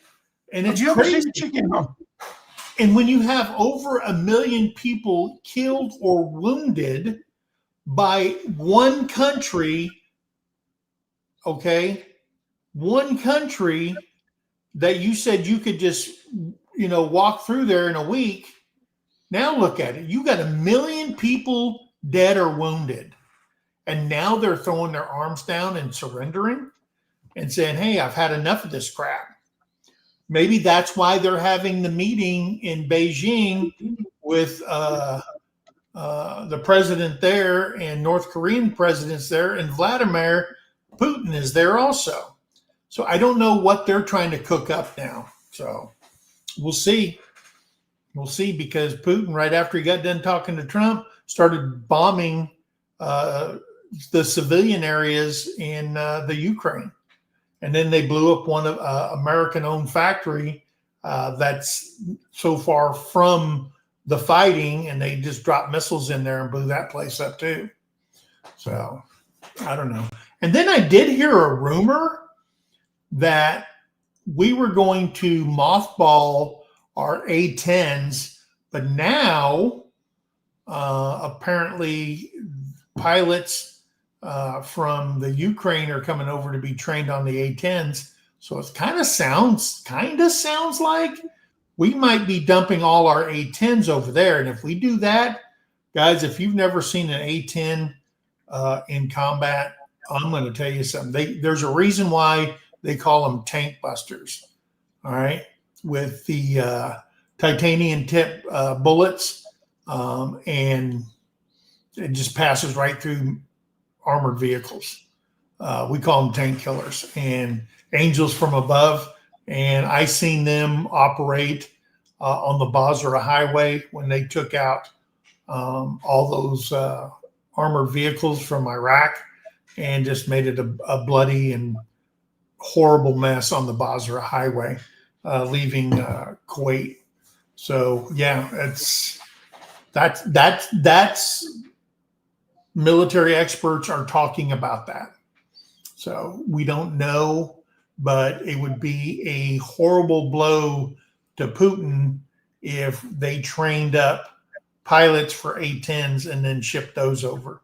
And it's Have you ever crazy. seen a chicken run? And when you have over 1 million people killed or wounded by one country, okay, one country that you said you could just, walk through there in a week. Now look at it. You got 1 million people dead or wounded. And now they're throwing their arms down and surrendering and saying, hey, I've had enough of this crap. Maybe that's why they're having the meeting in Beijing with the president there and North Korean presidents there, and Vladimir Putin is there also. So I don't know what they're trying to cook up now. So we'll see. We'll see, because Putin, right after he got done talking to Trump, started bombing the civilian areas in the Ukraine. And then they blew up one of American-owned factory that's so far from the fighting, and they just dropped missiles in there and blew that place up too. So I don't know. And then I did hear a rumor that we were going to mothball our A-10s, but now apparently pilots from the Ukraine are coming over to be trained on the A-10s. So it kind of sounds like we might be dumping all our A-10s over there. And if we do that, guys, if you've never seen an A-10 in combat, I'm going to tell you something. There's a reason why they call them tank busters. All right, with the titanium tip bullets, and it just passes right through armored vehicles. We call them tank killers and angels from above. And I seen them operate on the Basra Highway when they took out all those armored vehicles from Iraq and just made it a bloody and horrible mess on the Basra Highway, leaving Kuwait. So yeah, that's military experts are talking about that. So we don't know, but it would be a horrible blow to Putin if they trained up pilots for A-10s and then shipped those over.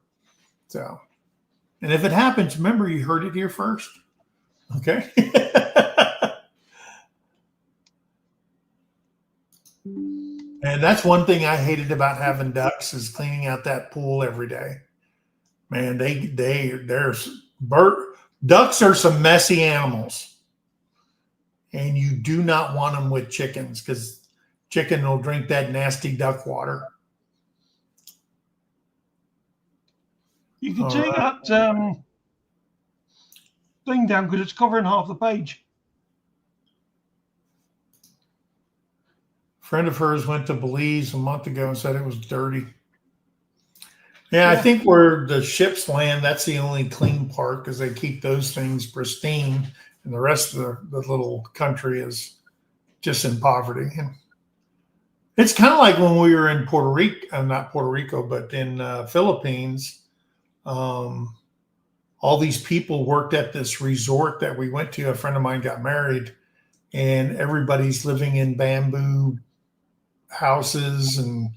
So, and if it happens, remember, you heard it here first. Okay. And that's one thing I hated about having ducks is cleaning out that pool every day. Man, ducks are some messy animals, and you do not want them with chickens because chicken will drink that nasty duck water. You can All take right. that thing down because it's covering half the page. A friend of hers went to Belize a month ago and said it was dirty. Yeah, I think where the ships land, that's the only clean part because they keep those things pristine, and the rest of the little country is just in poverty. And it's kind of like when we were in Puerto Rico, not Puerto Rico, but in Philippines. All these people worked at this resort that we went to. A friend of mine got married, and everybody's living in bamboo houses and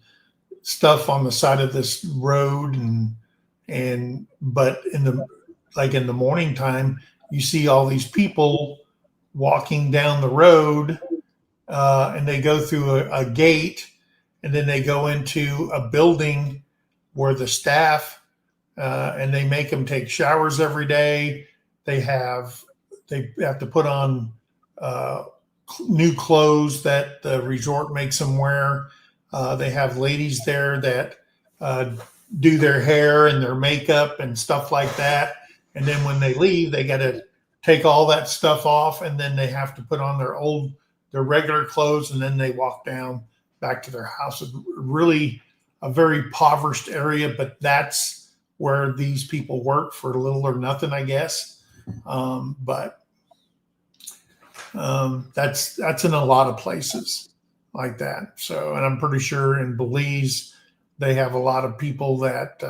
stuff on the side of this road, but in the morning time, you see all these people walking down the road, and they go through a gate, and then they go into a building where the staff and they make them take showers every day. They have to put on new clothes that the resort makes them wear. They have ladies there that do their hair and their makeup and stuff like that. And then when they leave, they got to take all that stuff off, and then they have to put on their regular clothes, and then they walk down back to their house. It's really a very impoverished area, but that's where these people work for little or nothing, I guess. But that's in a lot of places like that. So, and I'm pretty sure in Belize, they have a lot of people that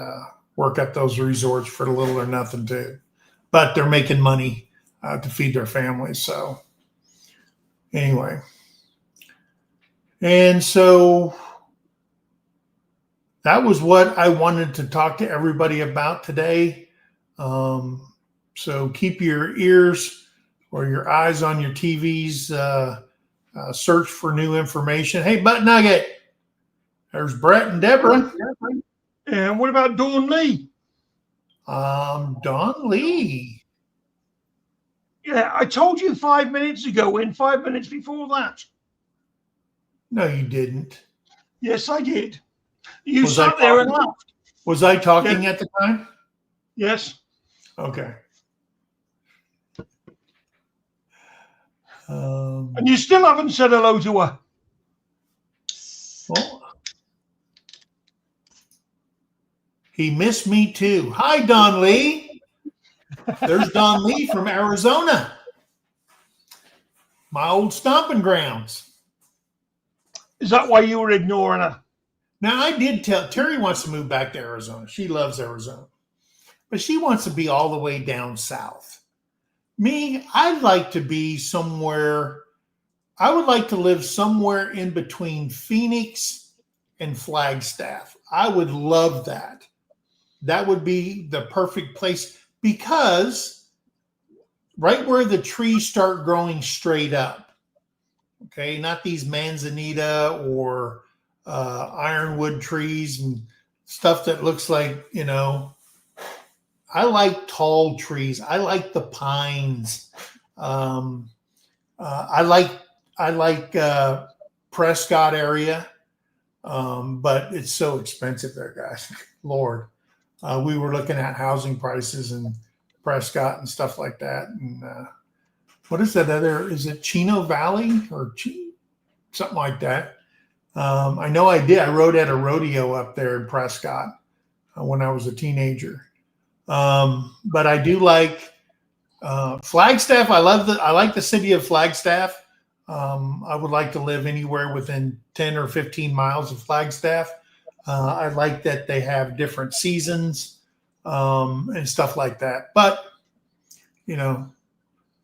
work at those resorts for little or nothing too, but they're making money to feed their families. So anyway, and so that was what I wanted to talk to everybody about today. So keep your ears or your eyes on your TVs. Search for new information. Hey, Butt Nugget, there's Brett and Deborah. And what about Dawn Lee? Dawn Lee. Yeah, I told you 5 minutes ago and 5 minutes before that. No, you didn't. Yes, I did. You sat there and laughed. Was I talking at the time? Yes. Okay. And you still haven't said hello to her. Well, he missed me too. Hi, Don Lee. There's Don Lee from Arizona, my old stomping grounds. Is that why you were ignoring her? Now, I did tell Terry wants to move back to Arizona. She loves Arizona, but she wants to be all the way down south. Me, I'd like to be somewhere. I would like to live somewhere in between Phoenix and Flagstaff. I would love that. That would be the perfect place because right where the trees start growing straight up, okay, not these manzanita or ironwood trees and stuff that looks like, I like tall trees. I like the pines. I like Prescott area, but it's so expensive there, guys. Lord, we were looking at housing prices in Prescott and stuff like that. And what is that other? Is it Chino Valley or something like that? I know I did. I rode at a rodeo up there in Prescott when I was a teenager. But I do like Flagstaff. I like the city of Flagstaff. I would like to live anywhere within 10 or 15 miles of Flagstaff. I like that they have different seasons and stuff like that. But,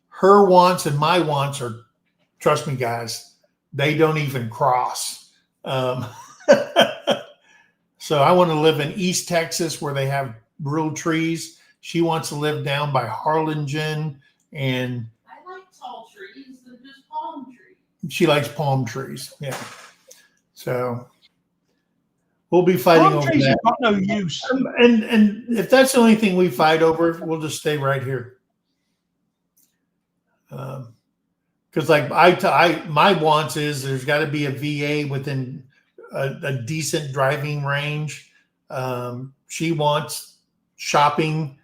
her wants and my wants are, trust me, guys, they don't even cross. So I want to live in East Texas where they have real trees. She wants to live down by Harlingen, and I like tall trees and just palm trees. she likes palm trees. Yeah. So we'll be fighting Palm over trees that. have got no use. And if that's the only thing we fight over, we'll just stay right here. Because my wants is there's got to be a VA within a decent driving range. She wants shopping.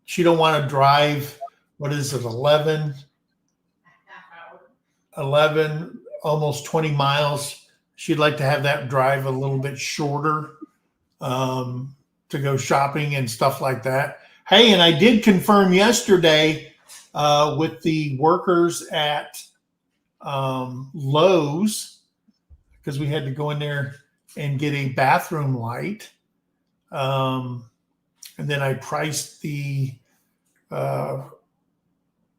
She don't want to drive. What is it? 11, almost 20 miles. She'd like to have that drive a little bit shorter to go shopping and stuff like that. Hey, and I did confirm yesterday with the workers at Lowe's, because we had to go in there and get a bathroom light. And then I priced the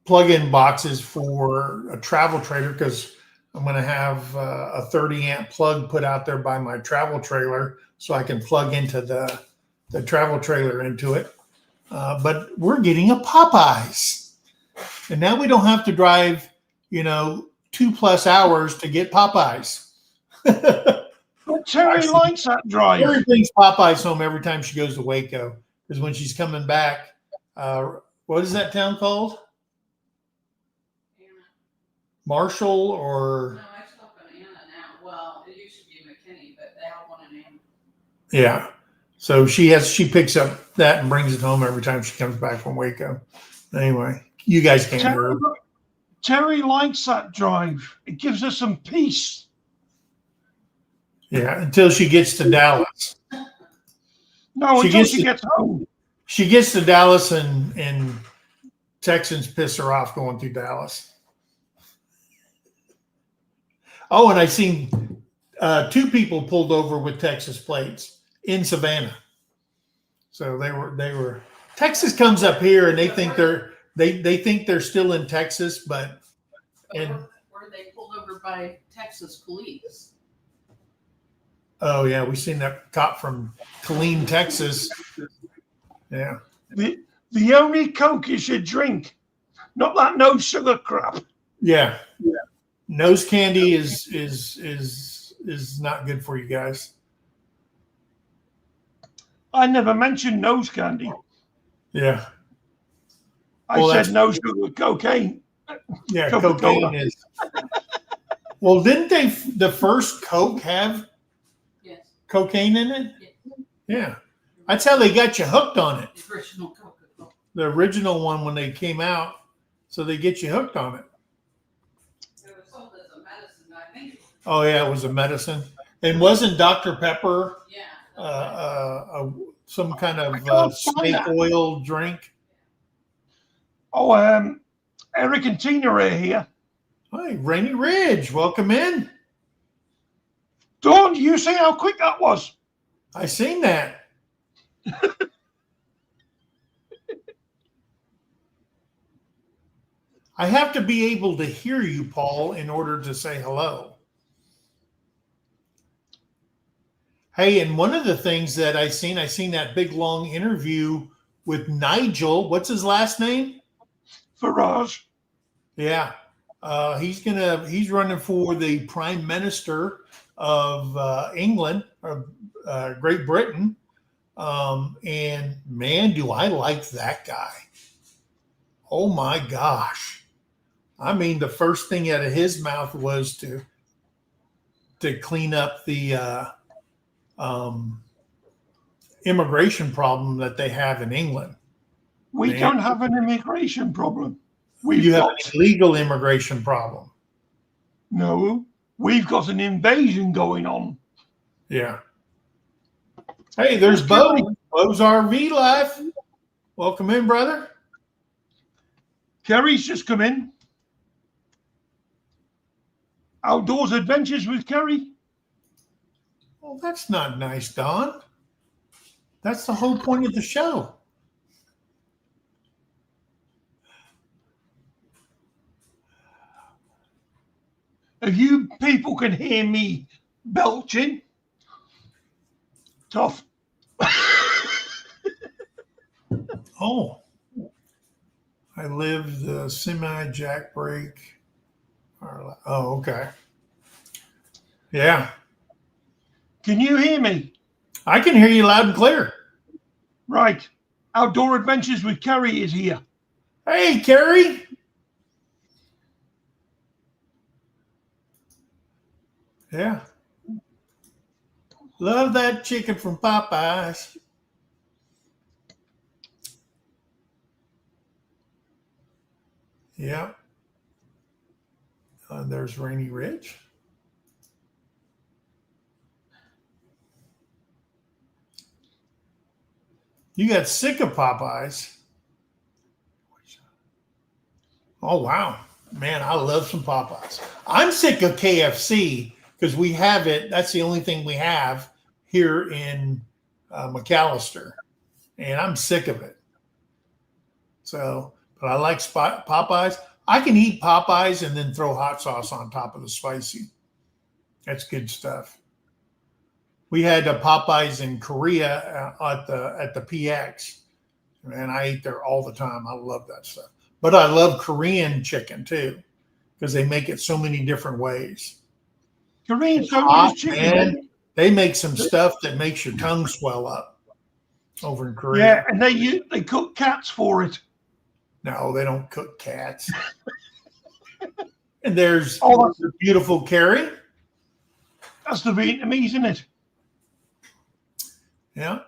plug-in boxes for a travel trailer, because I'm going to have a 30 amp plug put out there by my travel trailer so I can plug into the travel trailer into it. But we're getting a Popeyes. And now we don't have to drive, 2+ hours to get Popeyes. But Terry likes that drive. Terry brings Popeyes home every time she goes to Waco, because when she's coming back, what is that town called? Marshall or? No, I stop in Anna now. Well, it used to be McKinney, but they have one in Anna. Yeah. So she picks up that and brings it home every time she comes back from Waco. Anyway, you guys can't hear her. Terry likes that drive. It gives her some peace. Yeah, until she gets to Dallas. No, until she gets home. She gets to Dallas and Texans piss her off going through Dallas. Oh, and I seen 2 people pulled over with Texas plates in Savannah. So they were Texas comes up here and they think they're still in Texas, but were they pulled over by Texas police? Oh yeah, we seen that cop from Killeen, Texas. Yeah. The only Coke you should drink, not that no sugar crap. Yeah. Nose candy is not good for you guys. I never mentioned nose candy. Yeah. I said no sugar cocaine. Yeah, cocaine is. Well, didn't the first Coke have cocaine in it? Yes. Yeah. That's how they got you hooked on it. The original Coca-Cola. The original one when they came out, so they get you hooked on it. It was sold as a medicine, I think. Oh yeah, it was a medicine. And wasn't Dr. Pepper some kind of snake oil drink? Oh, Eric and Tina are here. Hi, Rainy Ridge, welcome in. Dawn, you see how quick that was? I seen that. I have to be able to hear you, Paul, in order to say hello. Hey, and one of the things that I seen that big long interview with Nigel. What's his last name? Farage. Yeah. He's running for the Prime Minister of England, or Great Britain. And man, do I like that guy. Oh my gosh. I mean, the first thing out of his mouth was to clean up the immigration problem that they have in England. We don't have an immigration problem. You have an illegal immigration problem. No, we've got an invasion going on. Yeah. Hey, there's Bo. Bo's RV Life. Welcome in, brother. Kerry's just come in. Outdoors Adventures with Kerry. Well, that's not nice, Don. That's the whole point of the show. If you people can hear me belching, tough. Oh, I live the semi-jack brake. Oh, okay. Yeah. Can you hear me? I can hear you loud and clear. Right. Outdoor Adventures with Carrie is here. Hey, Carrie. Yeah. Love that chicken from Popeyes. Yeah. There's Rainy Ridge. You got sick of Popeyes. Oh, wow. Man, I love some Popeyes. I'm sick of KFC because we have it. That's the only thing we have here in McAllister. And I'm sick of it. So, but I like Popeyes. I can eat Popeyes and then throw hot sauce on top of the spicy. That's good stuff. We had Popeyes in Korea at the PX, and I ate there all the time. I love that stuff. But I love Korean chicken too, because they make it so many different ways. Koreans don't Hot, use chicken. man. They make some stuff that makes your tongue swell up over in Korea. Yeah, and they cook cats for it. No, they don't cook cats. And there's that's the beautiful Carrie. That's the Vietnamese, isn't it? Yeah.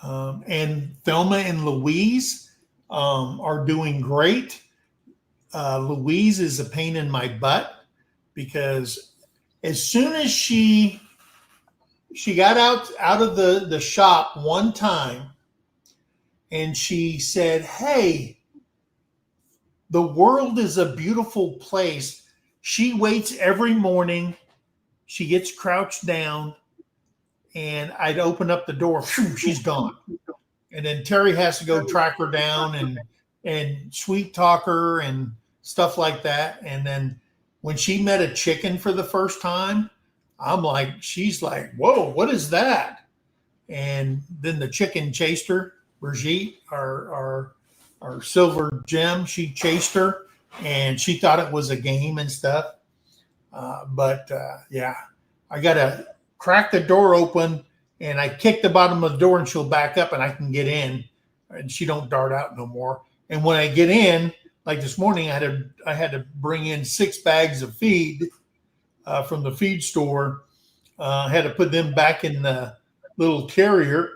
And Thelma and Louise are doing great. Louise is a pain in my butt because as soon as she got out of the shop one time and she said, "Hey, the world is a beautiful place." She waits every morning. She gets crouched down, and I'd open up the door. Phew, she's gone. And then Terry has to go track her down and sweet talk her and stuff like that. And then when she met a chicken for the first time, she's like, "Whoa, what is that?" And then the chicken chased her. Brigitte, our silver gem, she chased her, and she thought it was a game and stuff. Yeah, I got to crack the door open and I kick the bottom of the door and she'll back up and I can get in and she don't dart out no more. And when I get in, like this morning, I had to bring in 6 bags of feed from the feed store. I had to put them back in the little carrier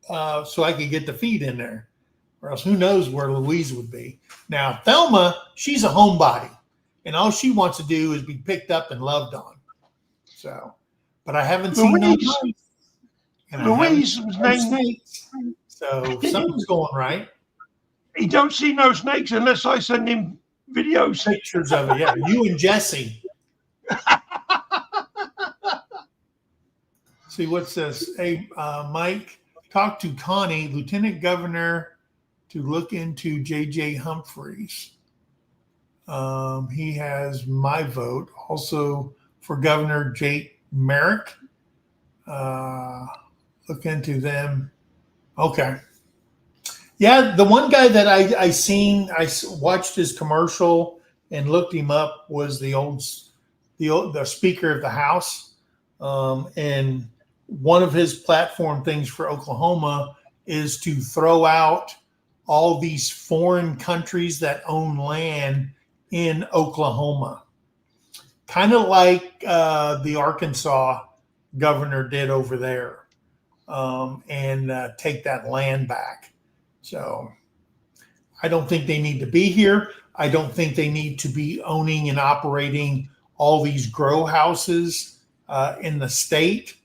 so I could get the feed in there, or else who knows where Louise would be. Now, Thelma, she's a homebody, and all she wants to do is be picked up and loved on. So, but I haven't seen no mice, and Louise was named snakes. So something's going right. He don't see no snakes unless I send him videos. Pictures of it, yeah. You and Jesse. See, what's this? Hey, Mike, talk to Connie, Lieutenant Governor, to look into J.J. Humphreys. He has my vote. Also for Governor Jake Merrick. Look into them. Okay. Yeah, the one guy that I watched his commercial and looked him up was the Speaker of the House. And one of his platform things for Oklahoma is to throw out all these foreign countries that own land in Oklahoma. Kind of like the Arkansas governor did over there, and take that land back. So I don't think they need to be here. I don't think they need to be owning and operating all these grow houses in the state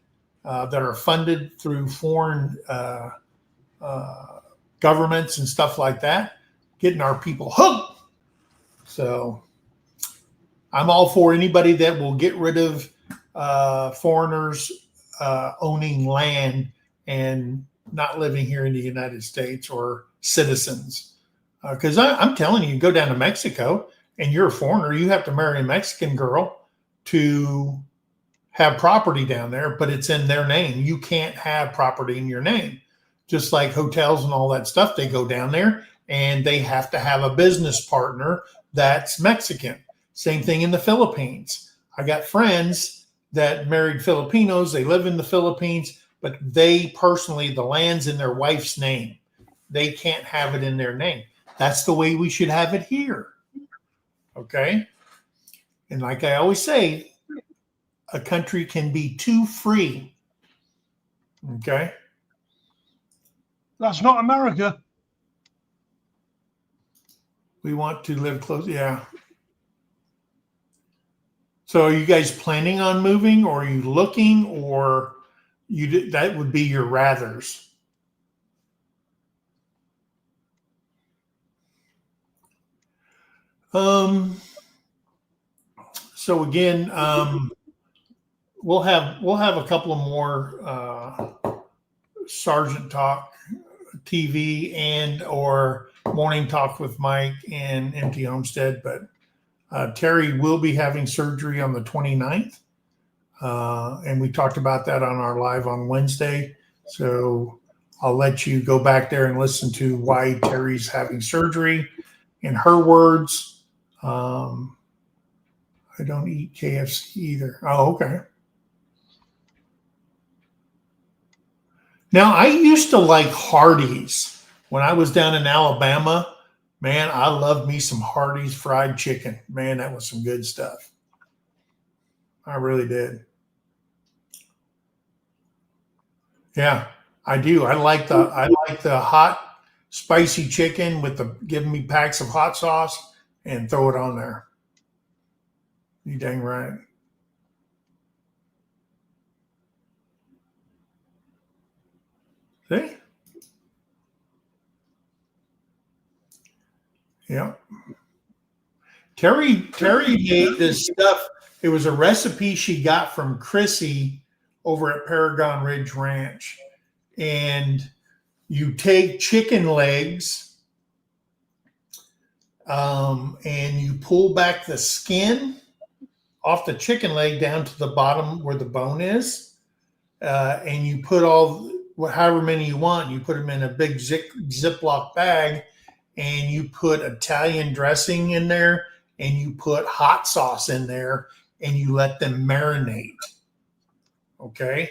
that are funded through foreign governments and stuff like that, getting our people hooked. So I'm all for anybody that will get rid of foreigners owning land and not living here in the United States or citizens. Because I'm telling you, go down to Mexico and you're a foreigner, you have to marry a Mexican girl to have property down there, but it's in their name. You can't have property in your name. Just like hotels and all that stuff, they go down there and they have to have a business partner that's Mexican. Same thing in the Philippines. I got friends that married Filipinos. They live in the Philippines, but they personally, the land's in their wife's name. They can't have it in their name. That's the way we should have it here. Okay. And like I always say, a country can be too free. Okay. That's not America. We want to live close. Yeah. So are you guys planning on moving, or are you looking, or that would be your rathers? So again, we'll have a couple of more Sergeant Talk TV and or Morning Talk with Mike and Empty Homestead, but Terrie will be having surgery on the 29th. And we talked about that on our live on Wednesday. So I'll let you go back there and listen to why Terrie's having surgery. In her words, I don't eat KFC either. Oh, okay. Now, I used to like Hardee's when I was down in Alabama. Man, I loved me some Hardee's fried chicken. Man, that was some good stuff. I really did. Yeah, I do. I like the hot, spicy chicken with the giving me packs of hot sauce and throw it on there. You dang right. See? Yeah. Terrie made this stuff. It was a recipe she got from Chrissy over at Paragon Ridge Ranch. And you take chicken legs and you pull back the skin off the chicken leg down to the bottom where the bone is. And you put however many you want, you put them in a big Ziploc bag, and you put Italian dressing in there, and you put hot sauce in there, and you let them marinate. Okay.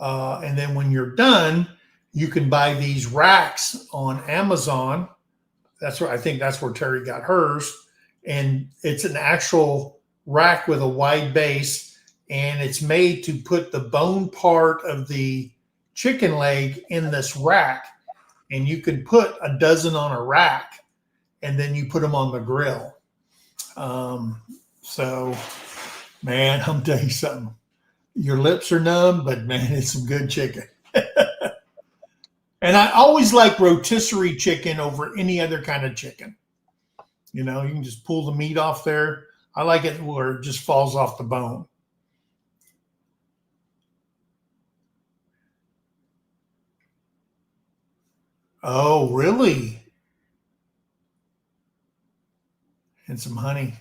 And then when you're done, you can buy these racks on Amazon. I think that's where Terrie got hers. And it's an actual rack with a wide base, and it's made to put the bone part of the chicken leg in this rack. And you can put a dozen on a rack, and then you put them on the grill. So, man, I'm telling you something. Your lips are numb, but man, it's some good chicken. And I always like rotisserie chicken over any other kind of chicken. You know, you can just pull the meat off there. I like it where it just falls off the bone. Oh, really? And some honey.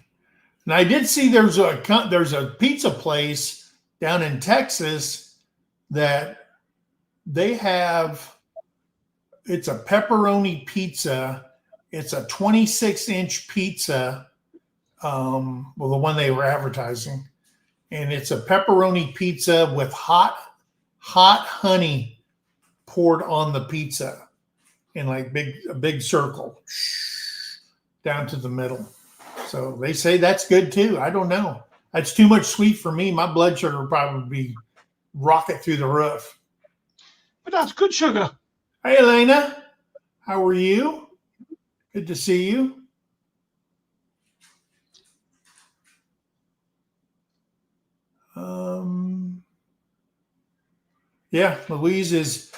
And I did see there's a pizza place down in Texas that they have. It's a pepperoni pizza. It's a 26-inch pizza. The one they were advertising, and it's a pepperoni pizza with hot honey poured on the pizza in like a big circle down to the middle. So they say that's good too. I don't know. That's too much sweet for me. My blood sugar would probably be rocket through the roof. But that's good sugar. Hey, Elena, how are you? Good to see you. Yeah, Louise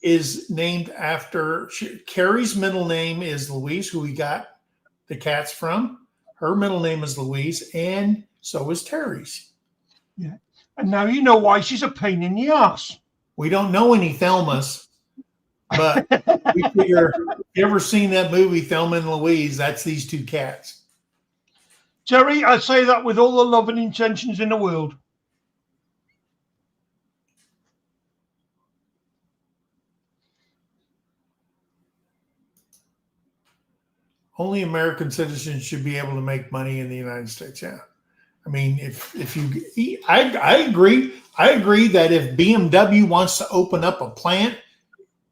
is named after Carrie's middle name is Louise, who we got the cats from. Her middle name is Louise, and so is Terrie's. Yeah. And now you know why she's a pain in the ass. We don't know any Thelmas, but we figure if you ever seen that movie, Thelma and Louise, that's these two cats. Terrie, I say that with all the love and intentions in the world. Only American citizens should be able to make money in the United States. Yeah. I mean, if you, I agree. I agree that if BMW wants to open up a plant,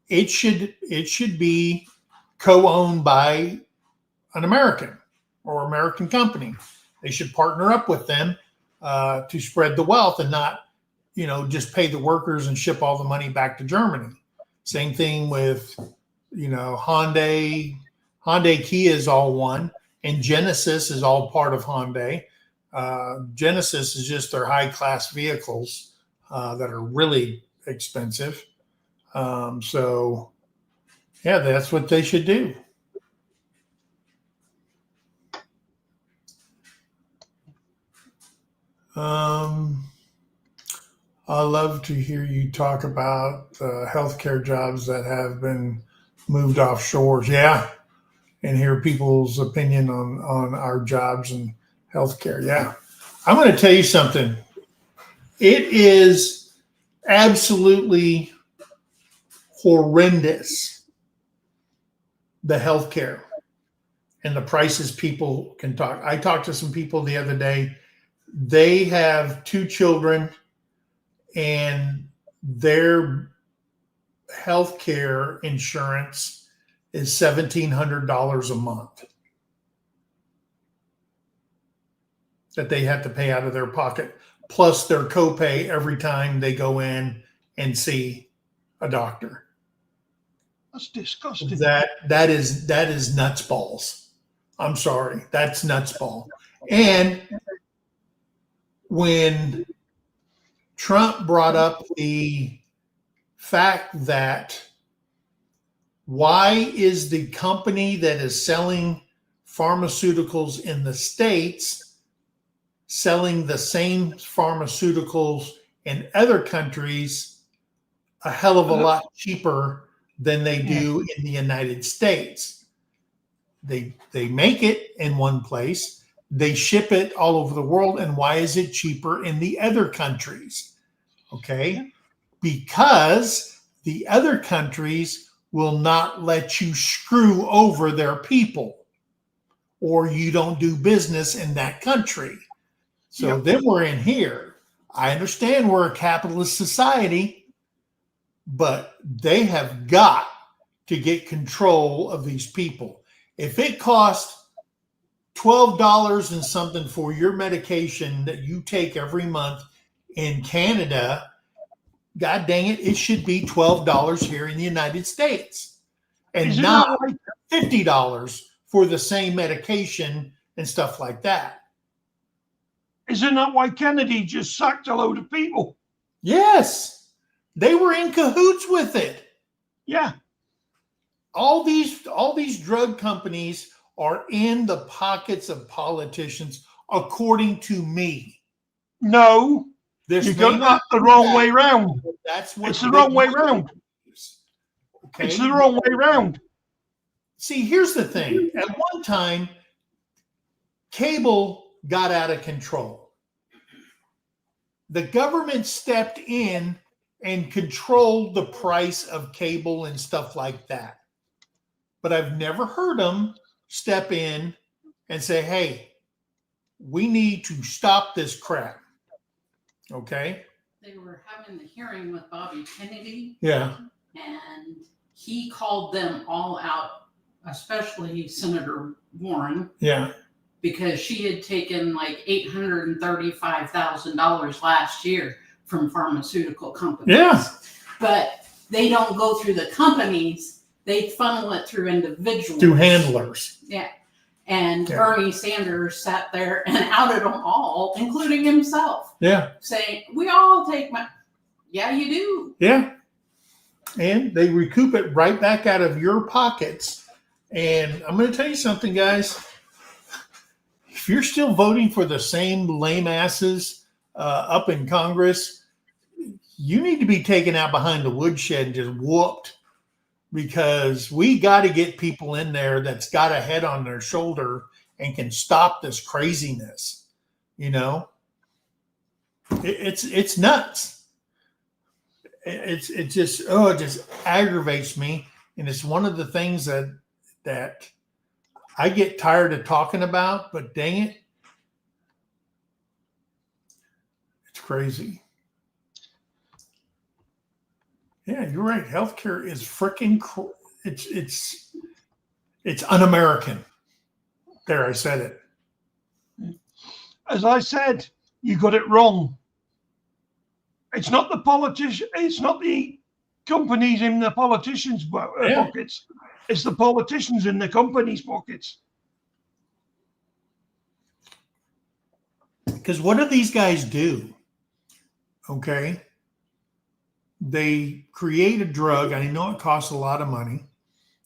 it should be co-owned by an American or American company. They should partner up with them to spread the wealth and not, just pay the workers and ship all the money back to Germany. Same thing with, Hyundai. Hyundai Kia is all one, and Genesis is all part of Hyundai. Genesis is just their high-class vehicles that are really expensive. So, yeah, that's what they should do. I love to hear you talk about healthcare jobs that have been moved offshore. Yeah, and hear people's opinion on our jobs and healthcare. Yeah, I'm going to tell you something. It is absolutely horrendous, the healthcare and the prices people can talk. I talked to some people the other day. They have 2 children, and their healthcare insurance is $1,700 a month that they have to pay out of their pocket, plus their copay every time they go in and see a doctor. That's disgusting. That is nuts balls. I'm sorry, that's nuts ball. And when Trump brought up the fact that why is the company that is selling pharmaceuticals in the States selling the same pharmaceuticals in other countries a hell of a lot cheaper than they do in the United States? They make it in one place, they ship it all over the world, and why is it cheaper in the other countries? Okay, because the other countries will not let you screw over their people, or you don't do business in that country. So then we're in here. I understand we're a capitalist society, but they have got to get control of these people. If it costs $12 and something for your medication that you take every month in Canada, God dang it, it should be $12 here in the United States, and not $50 for the same medication and stuff like that. Isn't that why Kennedy just sacked a load of people? Yes, they were in cahoots with it. Yeah. All these drug companies are in the pockets of politicians, according to me. No, This you got that the wrong way round. That's what it's the wrong way round. Okay? It's the wrong way round. See, here's the thing. At one time, cable got out of control. The government stepped in and controlled the price of cable and stuff like that. But I've never heard them step in and say, hey, we need to stop this crap. Okay? They were having the hearing with Bobby Kennedy. Yeah. And he called them all out, especially Senator Warren. Yeah. Because she had taken like $835,000 last year from pharmaceutical companies. Yeah. But they don't go through the companies. They funnel it through individuals. Through handlers. Yeah. And Bernie Sanders sat there and outed them all, including himself. Yeah. Saying, we all take money. Yeah, you do. Yeah. And they recoup it right back out of your pockets. And I'm going to tell you something, guys. If you're still voting for the same lame asses up in Congress, you need to be taken out behind the woodshed and just whooped, because we got to get people in there that's got a head on their shoulder and can stop this craziness. You know, it's nuts. It just aggravates me, and it's one of the things that I get tired of talking about, but dang it, it's crazy. Yeah, you're right. Healthcare is freaking. It's un-American. There, I said it. As I said, you got it wrong. It's not the politician. It's not the companies in the politicians' pockets. It's the politicians in the companies' pockets. Because what do these guys do? Okay. They create a drug. I know it costs a lot of money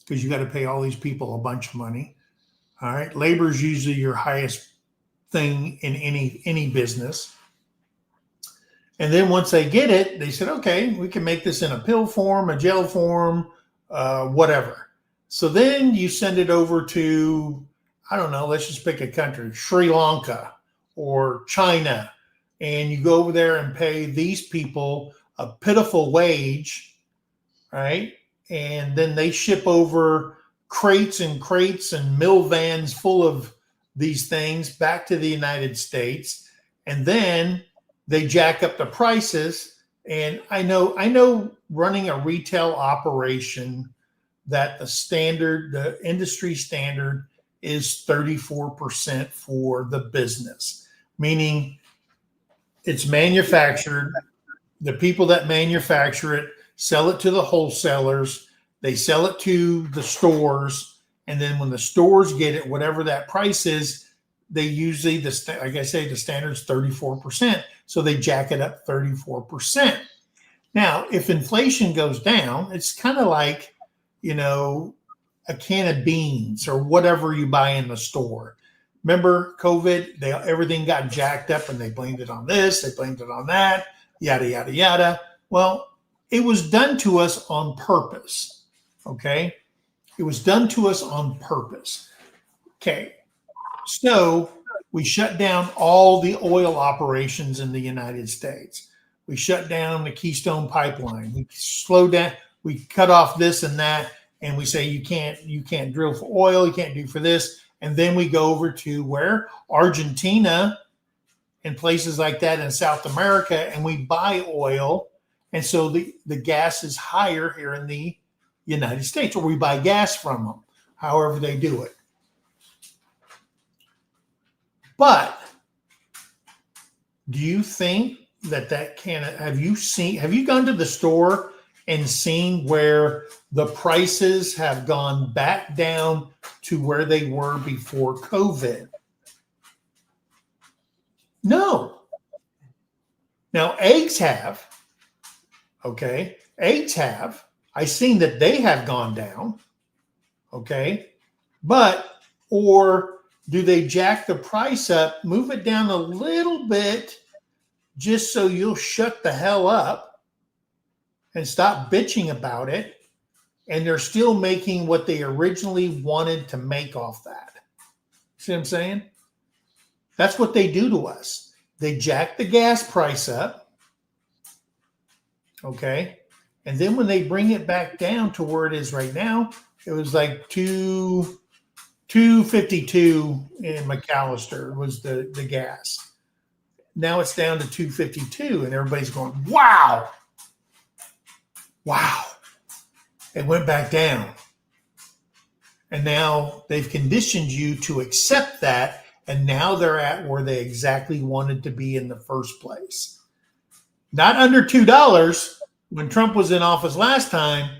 because you got to pay all these people a bunch of money. All right. Labor is usually your highest thing in any business. And then once they get it, they said, okay, we can make this in a pill form, a gel form, whatever. So then you send it over to, I don't know, let's just pick a country, Sri Lanka or China. And you go over there and pay these people a pitiful wage, right? And then they ship over crates and mill vans full of these things back to the United States. And then they jack up the prices. And I know running a retail operation that the industry standard is 34% for the business, meaning it's manufactured. The people that manufacture it sell it to the wholesalers. They sell it to the stores. And then when the stores get it, whatever that price is, they usually, like I say, the standard's 34%. So they jack it up 34%. Now, if inflation goes down, it's kind of like, a can of beans or whatever you buy in the store. Remember COVID, everything got jacked up and they blamed it on this, they blamed it on that, yada, yada, yada. Well, it was done to us on purpose, okay? It was done to us on purpose. Okay, so we shut down all the oil operations in the United States. We shut down the Keystone Pipeline. We slowed down, we cut off this and that, and we say you can't drill for oil, you can't do for this. And then we go over to where? Argentina and places like that in South America, and we buy oil. And so the gas is higher here in the United States, or we buy gas from them, however they do it. But do you think that have you gone to the store and seen where the prices have gone back down to where they were before COVID? No. Now, eggs have. Okay. Eggs have. I've seen that they have gone down. Okay. Or do they jack the price up, move it down a little bit just so you'll shut the hell up and stop bitching about it? And they're still making what they originally wanted to make off that. See what I'm saying? That's what they do to us. They jack the gas price up. Okay. And then when they bring it back down to where it is right now, it was like $2.52 in McAllister was the gas. Now it's down to $2.52 and everybody's going, wow. It went back down. And now they've conditioned you to accept that. And now they're at where they exactly wanted to be in the first place. Not under $2 when Trump was in office last time.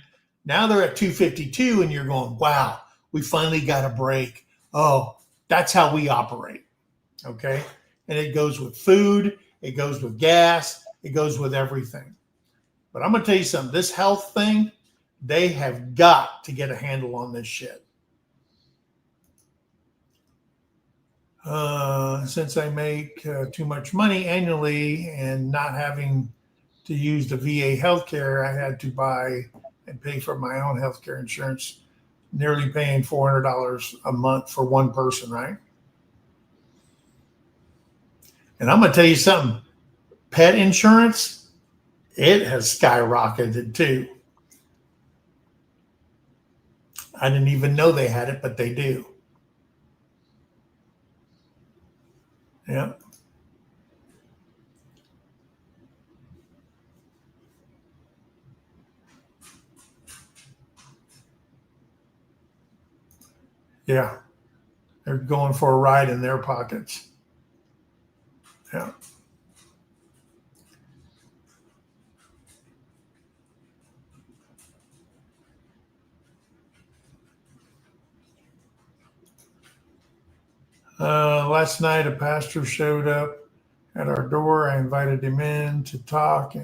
Now they're at $2.52 and you're going, wow, we finally got a break. Oh, that's how we operate. Okay. And it goes with food. It goes with gas. It goes with everything. But I'm going to tell you something. This health thing, they have got to get a handle on this shit. Since I make too much money annually and not having to use the VA healthcare, I had to buy and pay for my own healthcare insurance, nearly paying $400 a month for one person, right? And I'm going to tell you something. Pet insurance, it has skyrocketed too. I didn't even know they had it, but they do. Yeah. Yeah. They're going for a ride in their pockets. Yeah. Last night, a pastor showed up at our door. I invited him in to talk.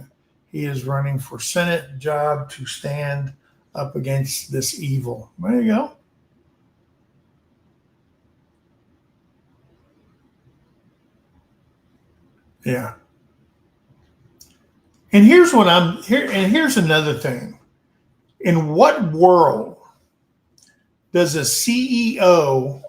He is running for Senate job to stand up against this evil. There you go. Yeah. And here's what I'm here. And here's another thing. In what world does a CEO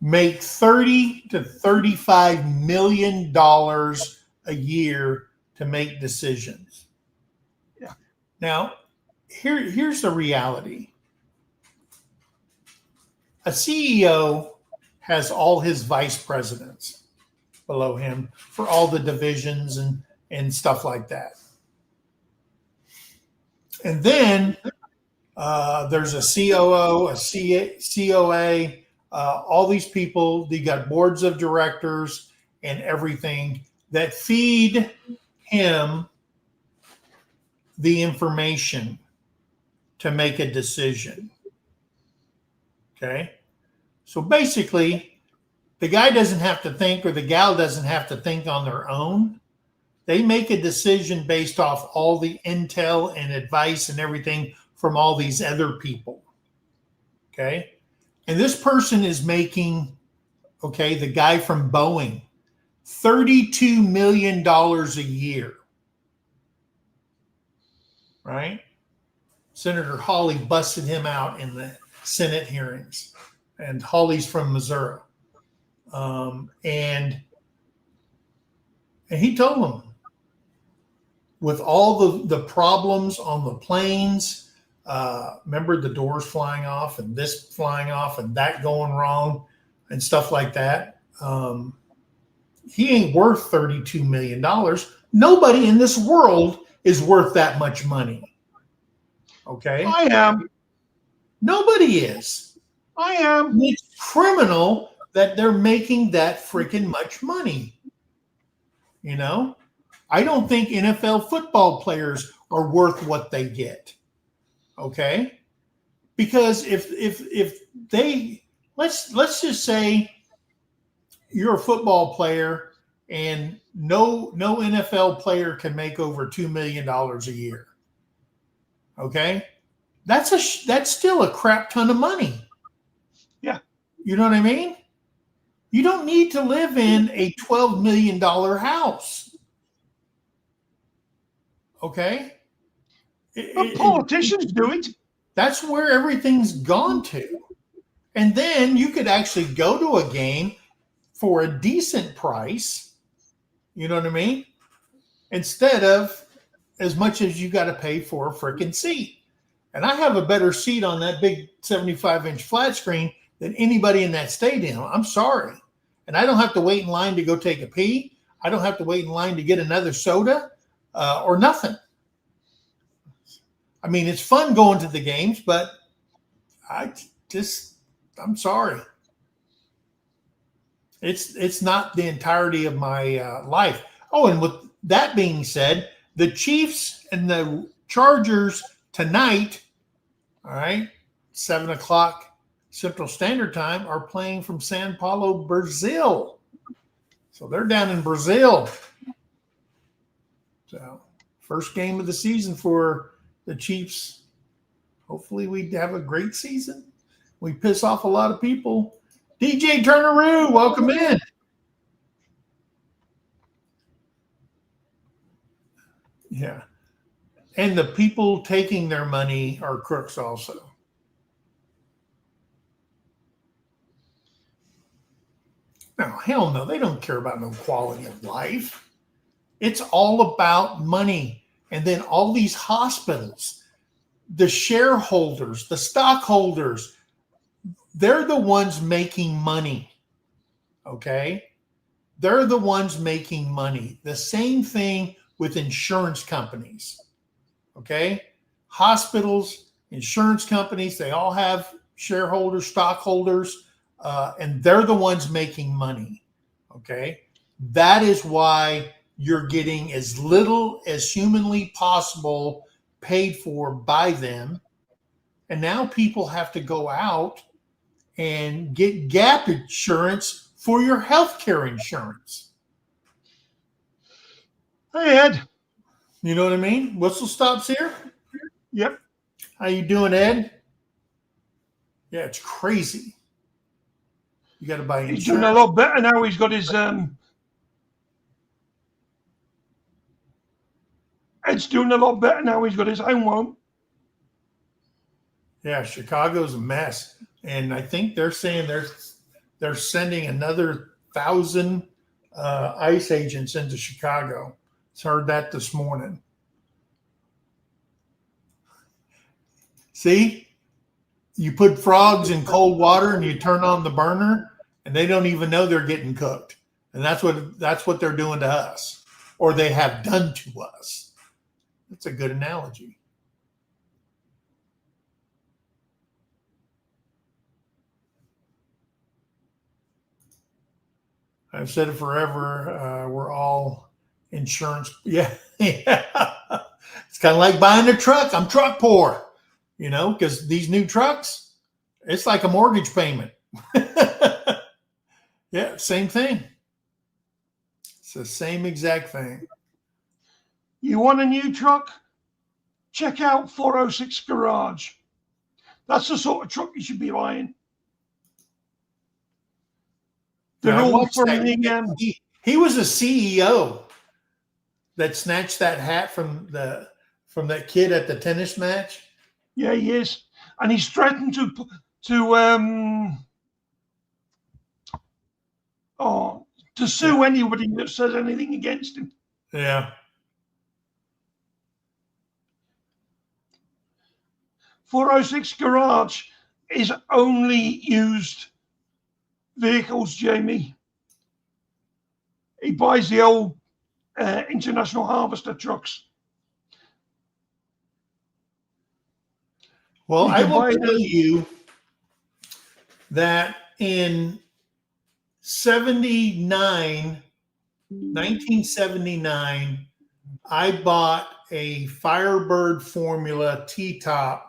make $30 to $35 million a year to make decisions? Yeah. Now, here's the reality. A CEO has all his vice presidents below him for all the divisions and stuff like that. And then there's a COO, a COA, all these people. They got boards of directors and everything that feed him the information to make a decision. Okay. So basically, the guy doesn't have to think, or the gal doesn't have to think on their own. They make a decision based off all the intel and advice and everything from all these other people. Okay. And this person is making, okay, the guy from Boeing, $32 million a year. Right? Senator Hawley busted him out in the Senate hearings. And Hawley's from Missouri. And he told them, with all the problems on the planes, remember the doors flying off and this flying off and that going wrong and stuff like that. He ain't worth $32 million. Nobody in this world is worth that much money. Okay? I am. Nobody is. I am. It's criminal that they're making that freaking much money. You know? I don't think NFL football players are worth what they get. Okay? Because if they let's just say you're a football player and no NFL player can make over $2 million a year. Okay? That's still a crap ton of money. Yeah. You know what I mean? You don't need to live in a $12 million house. Okay? But politicians do it. That's where everything's gone to. And then you could actually go to a game for a decent price. You know what I mean? Instead of as much as you got to pay for a freaking seat. And I have a better seat on that big 75-inch flat screen than anybody in that stadium. I'm sorry. And I don't have to wait in line to go take a pee. I don't have to wait in line to get another soda or nothing. I mean, it's fun going to the games, but I'm sorry. It's not the entirety of my life. Oh, and with that being said, the Chiefs and the Chargers tonight, all right, 7:00 Central Standard Time, are playing from Sao Paulo, Brazil. So they're down in Brazil. So first game of the season for the Chiefs. Hopefully we have a great season. We piss off a lot of people. DJ Turneroo, welcome in. Yeah. And the people taking their money are crooks also. No, hell no. They don't care about no quality of life. It's all about money. And then all these hospitals, the shareholders, the stockholders, they're the ones making money. okay, they're the ones making money. The same thing with insurance companies, okay? Hospitals, insurance companies, they all have shareholders, stockholders, and they're the ones making money, okay? That is why you're getting as little as humanly possible paid for by them. And now people have to go out and get gap insurance for your healthcare insurance. Hey, Ed. You know what I mean? Whistle stops here. Yep. How you doing, Ed? Yeah, it's crazy. You got to buy He's doing a insurance. lot better now. He's got his Ed's doing a lot better now. He's got his own one. Yeah, Chicago's a mess, and I think they're saying they're sending another 1,000 ICE agents into Chicago. I heard that this morning. See, you put frogs in cold water and you turn on the burner, and they don't even know they're getting cooked, and that's what they're doing to us, or they have done to us. That's a good analogy. I've said it forever. We're all insurance. Yeah. It's kind of like buying a truck. I'm truck poor, because these new trucks, it's like a mortgage payment. Yeah, same thing. It's the same exact thing. You want a new truck? Check out 406 Garage. That's the sort of truck you should be buying. They're Yeah, all from the he was a CEO that snatched that hat from that kid at the tennis match. Yeah, he is, and he's threatened to sue anybody that says anything against him. Yeah. 406 Garage is only used vehicles, Jamie. He buys the old International Harvester trucks. Well, I will tell you that in 1979, I bought a Firebird Formula T-top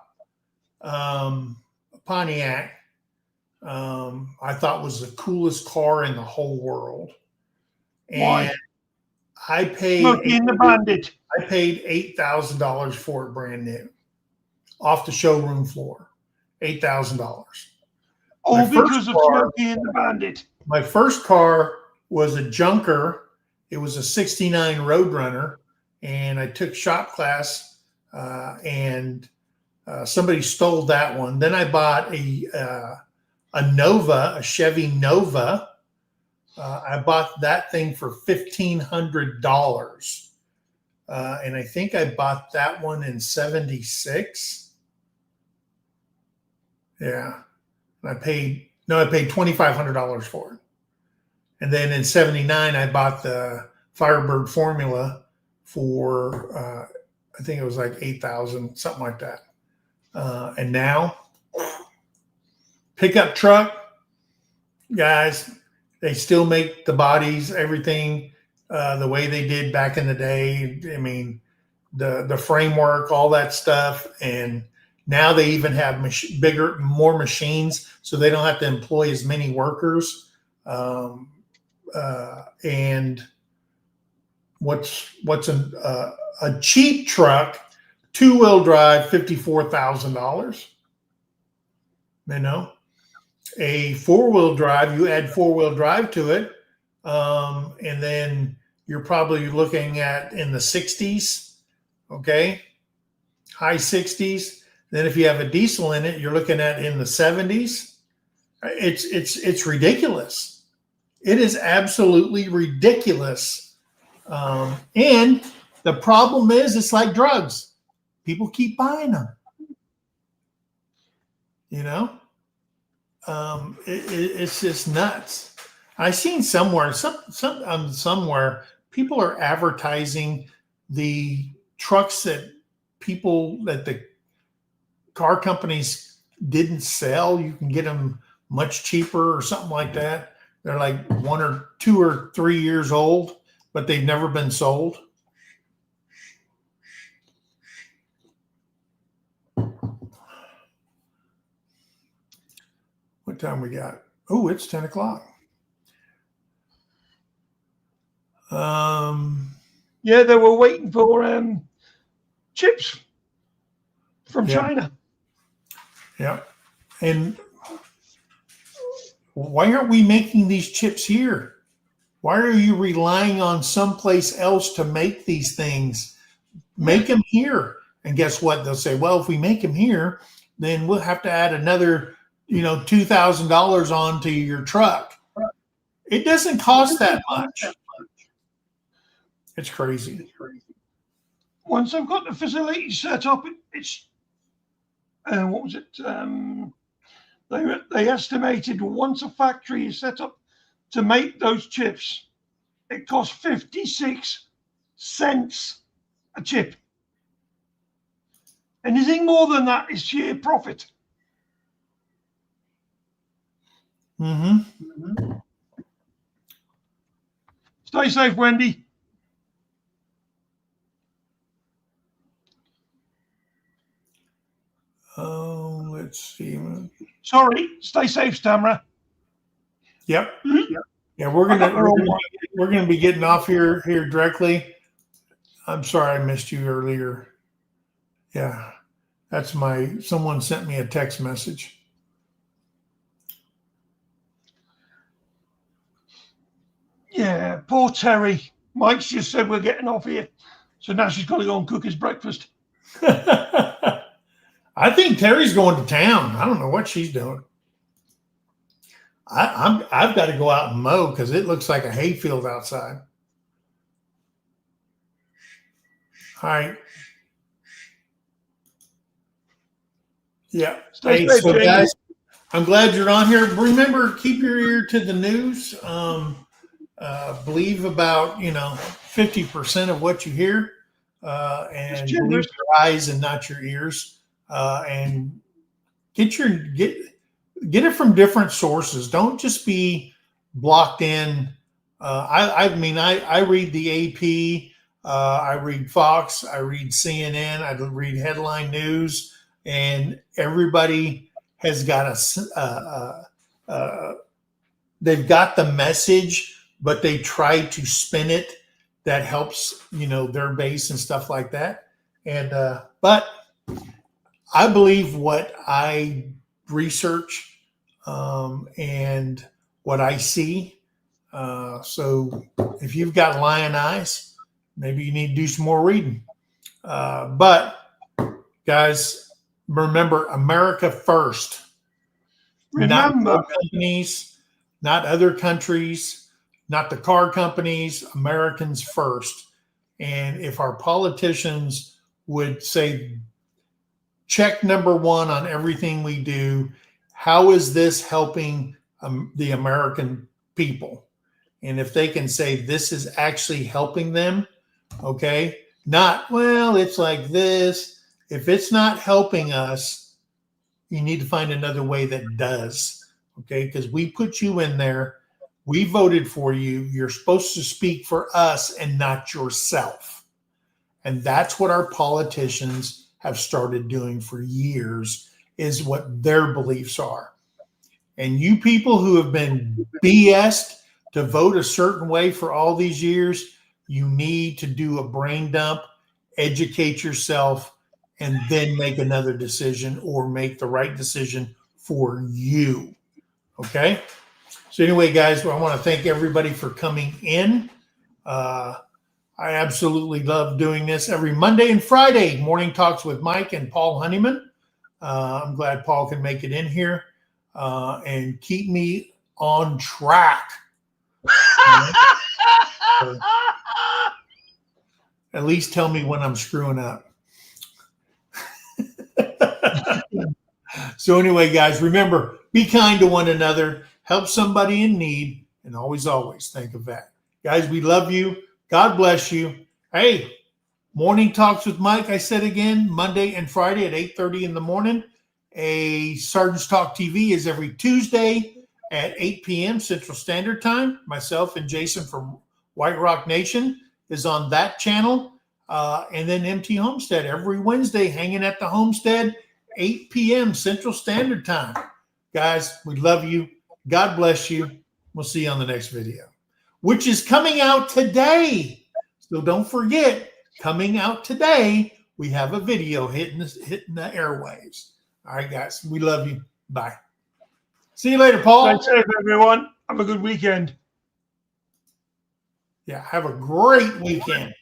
Pontiac. I thought was the coolest car in the whole world. And why? I paid Smokey and the Bandit. I paid $8,000 for it brand new, off the showroom floor. $8,000. All because of Smokey and the Bandit. My first car was a junker. It was a '69 Roadrunner, and I took shop class, and somebody stole that one. Then I bought a Nova, a Chevy Nova. I bought that thing for $1,500. And I think I bought that one in '76. Yeah. And I paid $2,500 for it. And then in '79, I bought the Firebird Formula for, I think it was like $8,000, something like that. And now, pickup truck, guys, they still make the bodies, everything the way they did back in the day. I mean, the framework, all that stuff. And now they even have more machines, so they don't have to employ as many workers. And what's a cheap truck, 2-wheel drive, $54,000. A 4-wheel drive, you add 4-wheel drive to it, and then you're probably looking at in the 60s, okay, high 60s. Then if you have a diesel in it, you're looking at in the 70s. It's ridiculous. It is absolutely ridiculous. And the problem is, it's like drugs. People keep buying them. It's just nuts. I seen somewhere, somewhere people are advertising the trucks that the car companies didn't sell. You can get them much cheaper or something like that. They're like 1 or 2 or 3 years old, but they've never been sold. What time we got? Oh, it's 10 o'clock. Yeah, they were waiting for chips from Yeah. China. Yeah. And why aren't we making these chips here? Why are you relying on someplace else to make these things? Make them here. And guess what? They'll say, well, if we make them here, then we'll have to add another, $2,000 onto your truck. It doesn't cost that much. It's crazy. Once they've got the facility set up, it's what was it? They estimated once a factory is set up to make those chips, it costs 56 cents a chip. Anything more than that is sheer profit. Mm-hmm. Stay safe, Wendy. Oh, let's see. Sorry, stay safe, Stamra. Yep. Mm-hmm. Yeah, we're gonna be getting off here directly. I'm sorry I missed you earlier. Yeah, that's someone sent me a text message. Yeah, poor Terry. Mike's just said we're getting off here, so now she's got to go and cook his breakfast. I think Terry's going to town. I don't know what she's doing. I've got to go out and mow because it looks like a hayfield outside. All right. Yeah. Stay Hey, safe, so Jamie. guys, I'm glad you're on here. Remember, keep your ear to the news. Believe about 50% of what you hear, and believe your eyes and not your ears. And get it from different sources. Don't just be blocked in. I read the AP, I read Fox, I read CNN, I read headline news, and everybody has got they've got the message, but they try to spin it that helps their base and stuff like that. And but I believe what I research and what I see. So if you've got lion eyes, maybe you need to do some more reading. But guys, remember, America first. Not companies, not other countries, not the car companies, Americans first. And if our politicians would say, check number one on everything we do, how is this helping the American people? And if they can say this is actually helping them, okay, not, well, it's like this. If it's not helping us, you need to find another way that does, okay? Because we put you in there. We voted for you. You're supposed to speak for us and not yourself. And that's what our politicians have started doing for years, is what their beliefs are. And you people who have been BS'd to vote a certain way for all these years, you need to do a brain dump, educate yourself, and then make another decision or make the right decision for you. Okay? So anyway, guys, I want to thank everybody for coming in. I absolutely love doing this every Monday and Friday, Morning Talks with Mike and Paul Honeyman. I'm glad Paul can make it in here and keep me on track. At least tell me when I'm screwing up. So anyway, guys, remember, be kind to one another, help somebody in need, And always, always think of that. Guys, we love you. God bless you. Hey, Morning Talks with Mike, I said again, Monday and Friday at 8:30 in the morning. A Sergeant's Talk TV is every Tuesday at 8 p.m. Central Standard Time. Myself and Jason from White Rock Nation is on that channel. And then MT Homestead every Wednesday, hanging at the Homestead, 8 p.m. Central Standard Time. Guys, we love you. God bless you. We'll see you on the next video, which is coming out today. So don't forget, coming out today, we have a video hitting the airwaves. All right, guys, we love you. Bye. See you later, Paul. Stay safe, everyone. Have a good weekend. Yeah, have a great weekend.